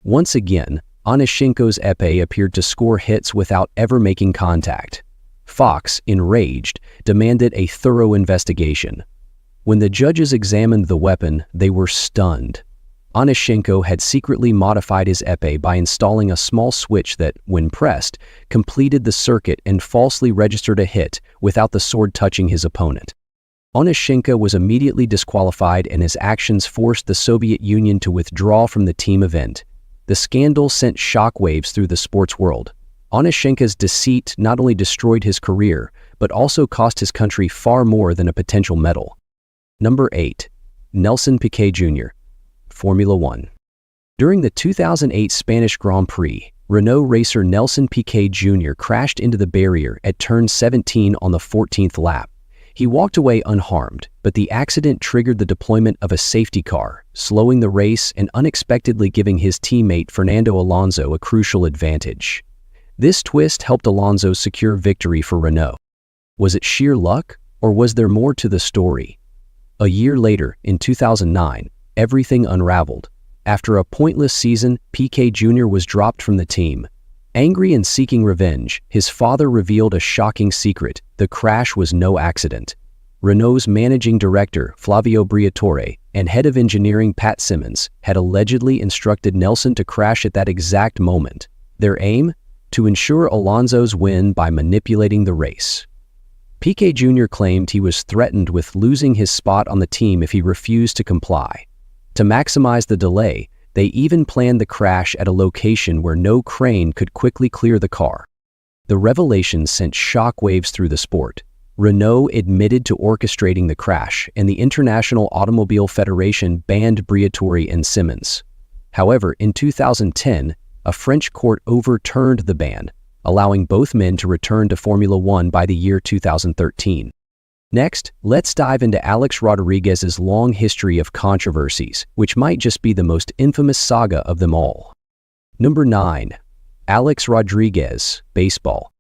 Once again, Onyshenko's épée appeared to score hits without ever making contact. Fox, enraged, demanded a thorough investigation. When the judges examined the weapon, they were stunned. Onyshenko had secretly modified his épée by installing a small switch that, when pressed, completed the circuit and falsely registered a hit without the sword touching his opponent. Onyshenko was immediately disqualified, and his actions forced the Soviet Union to withdraw from the team event. The scandal sent shockwaves through the sports world. Onyshenka's deceit not only destroyed his career, but also cost his country far more than a potential medal. Number 8. Nelson Piquet Jr., Formula One. During the 2008 Spanish Grand Prix, Renault racer Nelson Piquet Jr. crashed into the barrier at turn 17 on the 14th lap. He walked away unharmed, but the accident triggered the deployment of a safety car, slowing the race and unexpectedly giving his teammate Fernando Alonso a crucial advantage. This twist helped Alonso secure victory for Renault. Was it sheer luck, or was there more to the story? A year later, in 2009, everything unraveled. After a pointless season, Piquet Jr. was dropped from the team. Angry and seeking revenge, his father revealed a shocking secret: the crash was no accident. Renault's managing director, Flavio Briatore, and head of engineering, Pat Simmons, had allegedly instructed Nelson to crash at that exact moment. Their aim? To ensure Alonso's win by manipulating the race. Piquet Jr. claimed he was threatened with losing his spot on the team if he refused to comply. To maximize the delay, they even planned the crash at a location where no crane could quickly clear the car. The revelation sent shockwaves through the sport. Renault admitted to orchestrating the crash, and the International Automobile Federation banned Briatore and Simmons. However, in 2010, a French court overturned the ban, allowing both men to return to Formula One by the year 2013. Next, let's dive into Alex Rodriguez's long history of controversies, which might just be the most infamous saga of them all. Number 9. Alex Rodriguez, baseball.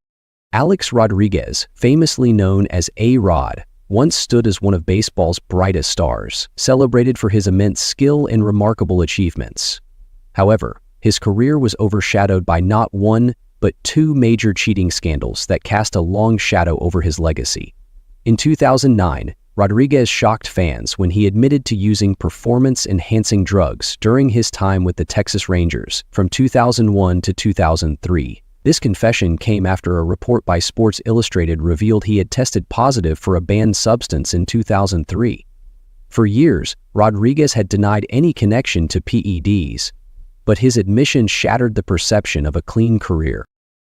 Alex Rodriguez, famously known as A-Rod, once stood as one of baseball's brightest stars, celebrated for his immense skill and remarkable achievements. However, his career was overshadowed by not one, but two major cheating scandals that cast a long shadow over his legacy. In 2009, Rodriguez shocked fans when he admitted to using performance-enhancing drugs during his time with the Texas Rangers from 2001 to 2003. This confession came after a report by Sports Illustrated revealed he had tested positive for a banned substance in 2003. For years, Rodriguez had denied any connection to PEDs, but his admission shattered the perception of a clean career.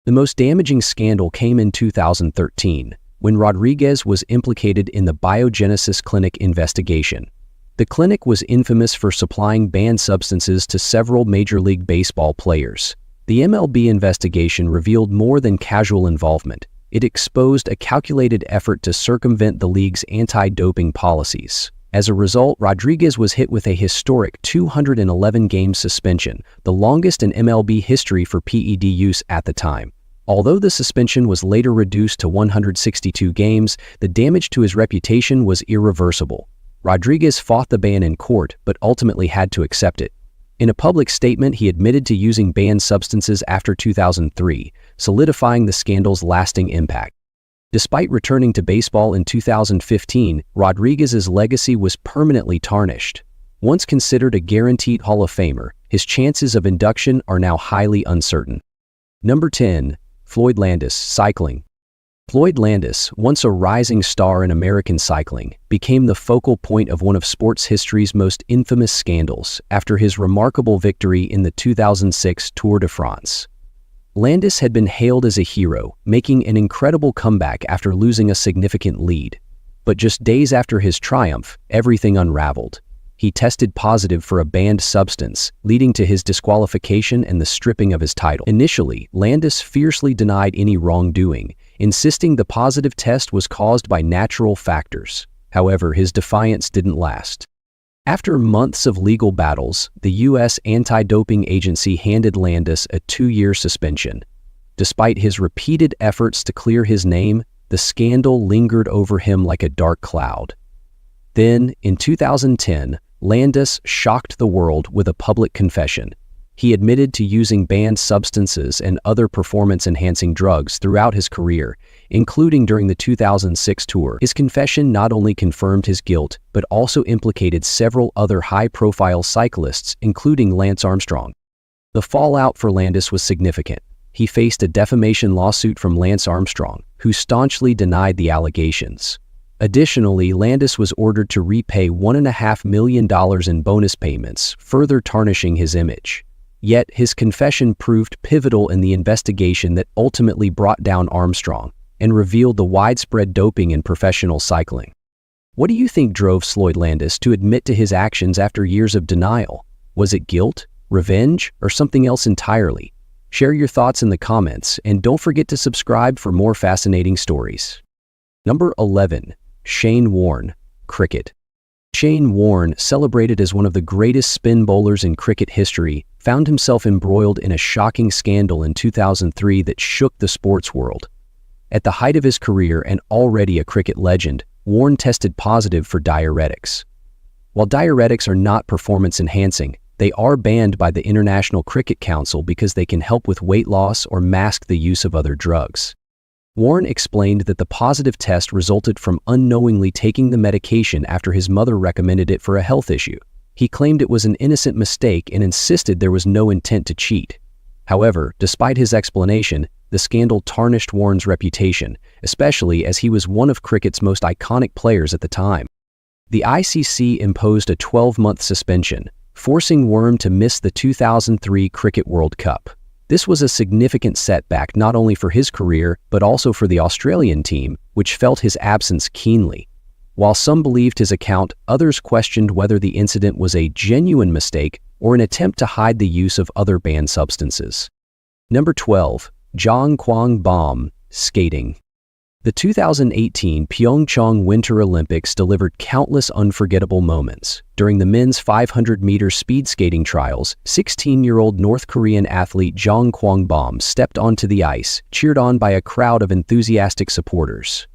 The most damaging scandal came in 2013. When Rodriguez was implicated in the Biogenesis Clinic investigation. The clinic was infamous for supplying banned substances to several Major League Baseball players. The MLB investigation revealed more than casual involvement. It exposed a calculated effort to circumvent the league's anti-doping policies. As a result, Rodriguez was hit with a historic 211-game suspension, the longest in MLB history for PED use at the time. Although the suspension was later reduced to 162 games, the damage to his reputation was irreversible. Rodriguez fought the ban in court, but ultimately had to accept it. In a public statement, he admitted to using banned substances after 2003, solidifying the scandal's lasting impact. Despite returning to baseball in 2015, Rodriguez's legacy was permanently tarnished. Once considered a guaranteed Hall of Famer, his chances of induction are now highly uncertain. Number 10. Floyd Landis, cycling. Floyd Landis, once a rising star in American cycling, became the focal point of one of sports history's most infamous scandals after his remarkable victory in the 2006 Tour de France. Landis had been hailed as a hero, making an incredible comeback after losing a significant lead. But just days after his triumph, everything unraveled. He tested positive for a banned substance, leading to his disqualification and the stripping of his title. Initially, Landis fiercely denied any wrongdoing, insisting the positive test was caused by natural factors. However, his defiance didn't last. After months of legal battles, the U.S. anti-doping agency handed Landis a 2-year suspension. Despite his repeated efforts to clear his name, the scandal lingered over him like a dark cloud. Then, in 2010, Landis shocked the world with a public confession. He admitted to using banned substances and other performance-enhancing drugs throughout his career, including during the 2006 tour. His confession not only confirmed his guilt, but also implicated several other high-profile cyclists, including Lance Armstrong. The fallout for Landis was significant. He faced a defamation lawsuit from Lance Armstrong, who staunchly denied the allegations. Additionally, Landis was ordered to repay $1.5 million in bonus payments, further tarnishing his image. Yet his confession proved pivotal in the investigation that ultimately brought down Armstrong and revealed the widespread doping in professional cycling. What do you think drove Sloyd Landis to admit to his actions after years of denial? Was it guilt, revenge, or something else entirely? Share your thoughts in the comments, and don't forget to subscribe for more fascinating stories. Number 11. Shane Warne, Cricket. Shane Warne, celebrated as one of the greatest spin bowlers in cricket history, found himself embroiled in a shocking scandal in 2003 that shook the sports world. At the height of his career and already a cricket legend, Warne tested positive for diuretics. While diuretics are not performance-enhancing, they are banned by the International Cricket Council because they can help with weight loss or mask the use of other drugs. Warne explained that the positive test resulted from unknowingly taking the medication after his mother recommended it for a health issue. He claimed it was an innocent mistake and insisted there was no intent to cheat. However, despite his explanation, the scandal tarnished Warne's reputation, especially as he was one of cricket's most iconic players at the time. The ICC imposed a 12-month suspension, forcing Warne to miss the 2003 Cricket World Cup. This was a significant setback not only for his career, but also for the Australian team, which felt his absence keenly. While some believed his account, others questioned whether the incident was a genuine mistake or an attempt to hide the use of other banned substances. Number 12. Zhang Quang Bom, Skating. The 2018 Pyeongchang Winter Olympics delivered countless unforgettable moments. During the men's 500-meter speed skating trials, 16-year-old North Korean athlete Zhang Quang Bom stepped onto the ice, cheered on by a crowd of enthusiastic supporters.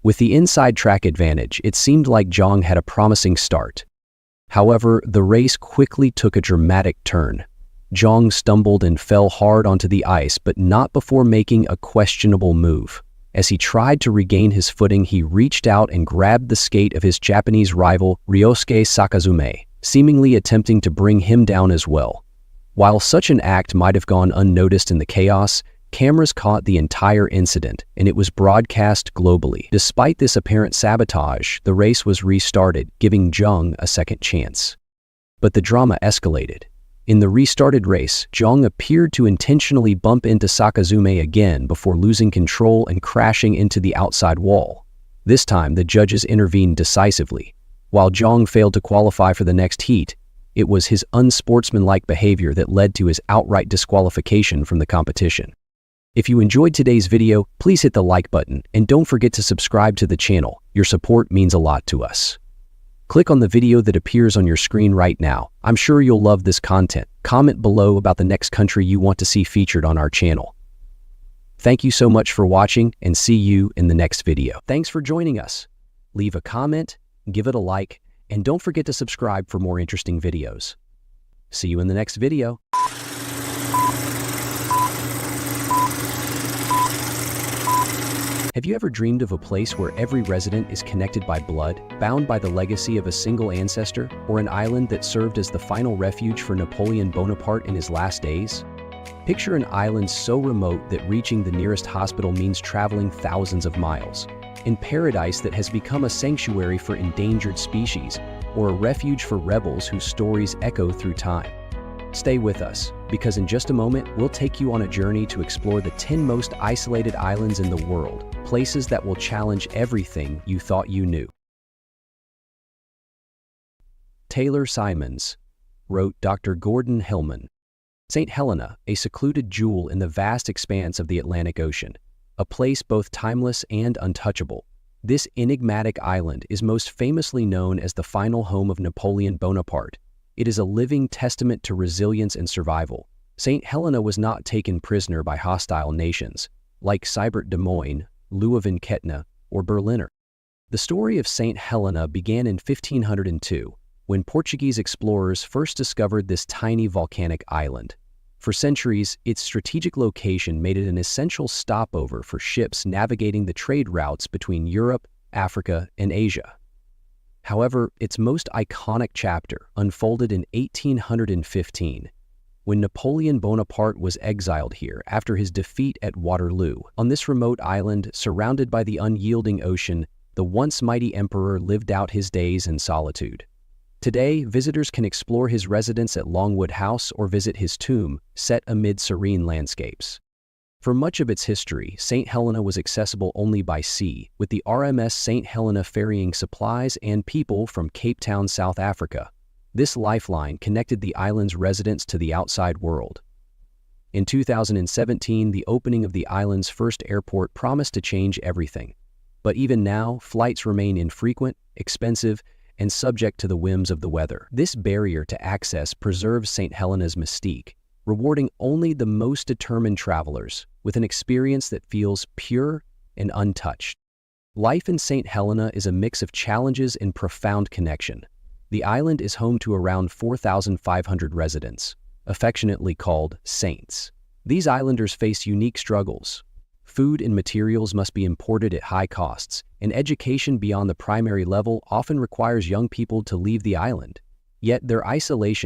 With the inside track advantage, it seemed like Zhang had a promising start. However, the race quickly took a dramatic turn. Zhang stumbled and fell hard onto the ice, but not before making a questionable move. As he tried to regain his footing, he reached out and grabbed the skate of his Japanese rival, Ryosuke Sakazume, seemingly attempting to bring him down as well. While such an act might have gone unnoticed in the chaos, cameras caught the entire incident, and it was broadcast globally. Despite this apparent sabotage, the race was restarted, giving Zhang a second chance. But the drama escalated. In the restarted race, Zhang appeared to intentionally bump into Sakazume again before losing control and crashing into the outside wall. This time, the judges intervened decisively. While Zhang failed to qualify for the next heat, it was his unsportsmanlike behavior that led to his outright disqualification from the competition. If you enjoyed today's video, please hit the like button and don't forget to subscribe to the channel. Your support means a lot to us. Click on the video that appears on your screen right now. I'm sure you'll love this content. Comment below about the next country you want to see featured on our channel. Thank you so much for watching, and see you in the next video. Thanks for joining us. Leave a comment, give it a like, and don't forget to subscribe for more interesting videos. See you in the next video. Have you ever dreamed of a place where every resident is connected by blood, bound by the legacy of a single ancestor, or an island that served as the final refuge for Napoleon Bonaparte in his last days? Picture an island so remote that reaching the nearest hospital means traveling thousands of miles. In paradise that has become a sanctuary for endangered species, or a refuge for rebels whose stories echo through time. Stay with us, because in just a moment, we'll take you on a journey to explore the 10 most isolated islands in the world, places that will challenge everything you thought you knew. Taylor Simons, wrote Dr. Gordon Hillman. St. Helena, a secluded jewel in the vast expanse of the Atlantic Ocean, a place both timeless and untouchable. This enigmatic island is most famously known as the final home of Napoleon Bonaparte. It is a living testament to resilience and survival. St. Helena was not taken prisoner by hostile nations, like Sibert Des Moines, Leuven-Kettner, or Berliner. The story of St. Helena began in 1502, when Portuguese explorers first discovered this tiny volcanic island. For centuries, its strategic location made it an essential stopover for ships navigating the trade routes between Europe, Africa, and Asia. However, its most iconic chapter unfolded in 1815, when Napoleon Bonaparte was exiled here after his defeat at Waterloo. On this remote island, surrounded by the unyielding ocean, the once mighty emperor lived out his days in solitude. Today, visitors can explore his residence at Longwood House or visit his tomb, set amid serene landscapes. For much of its history, St. Helena was accessible only by sea, with the RMS St. Helena ferrying supplies and people from Cape Town, South Africa. This lifeline connected the island's residents to the outside world. In 2017, the opening of the island's first airport promised to change everything. But even now, flights remain infrequent, expensive, and subject to the whims of the weather. This barrier to access preserves St. Helena's mystique, rewarding only the most determined travelers with an experience that feels pure and untouched. Life in St. Helena is a mix of challenges and profound connection. The island is home to around 4,500 residents, affectionately called saints. These islanders face unique struggles. Food and materials must be imported at high costs, and education beyond the primary level often requires young people to leave the island. Yet their isolation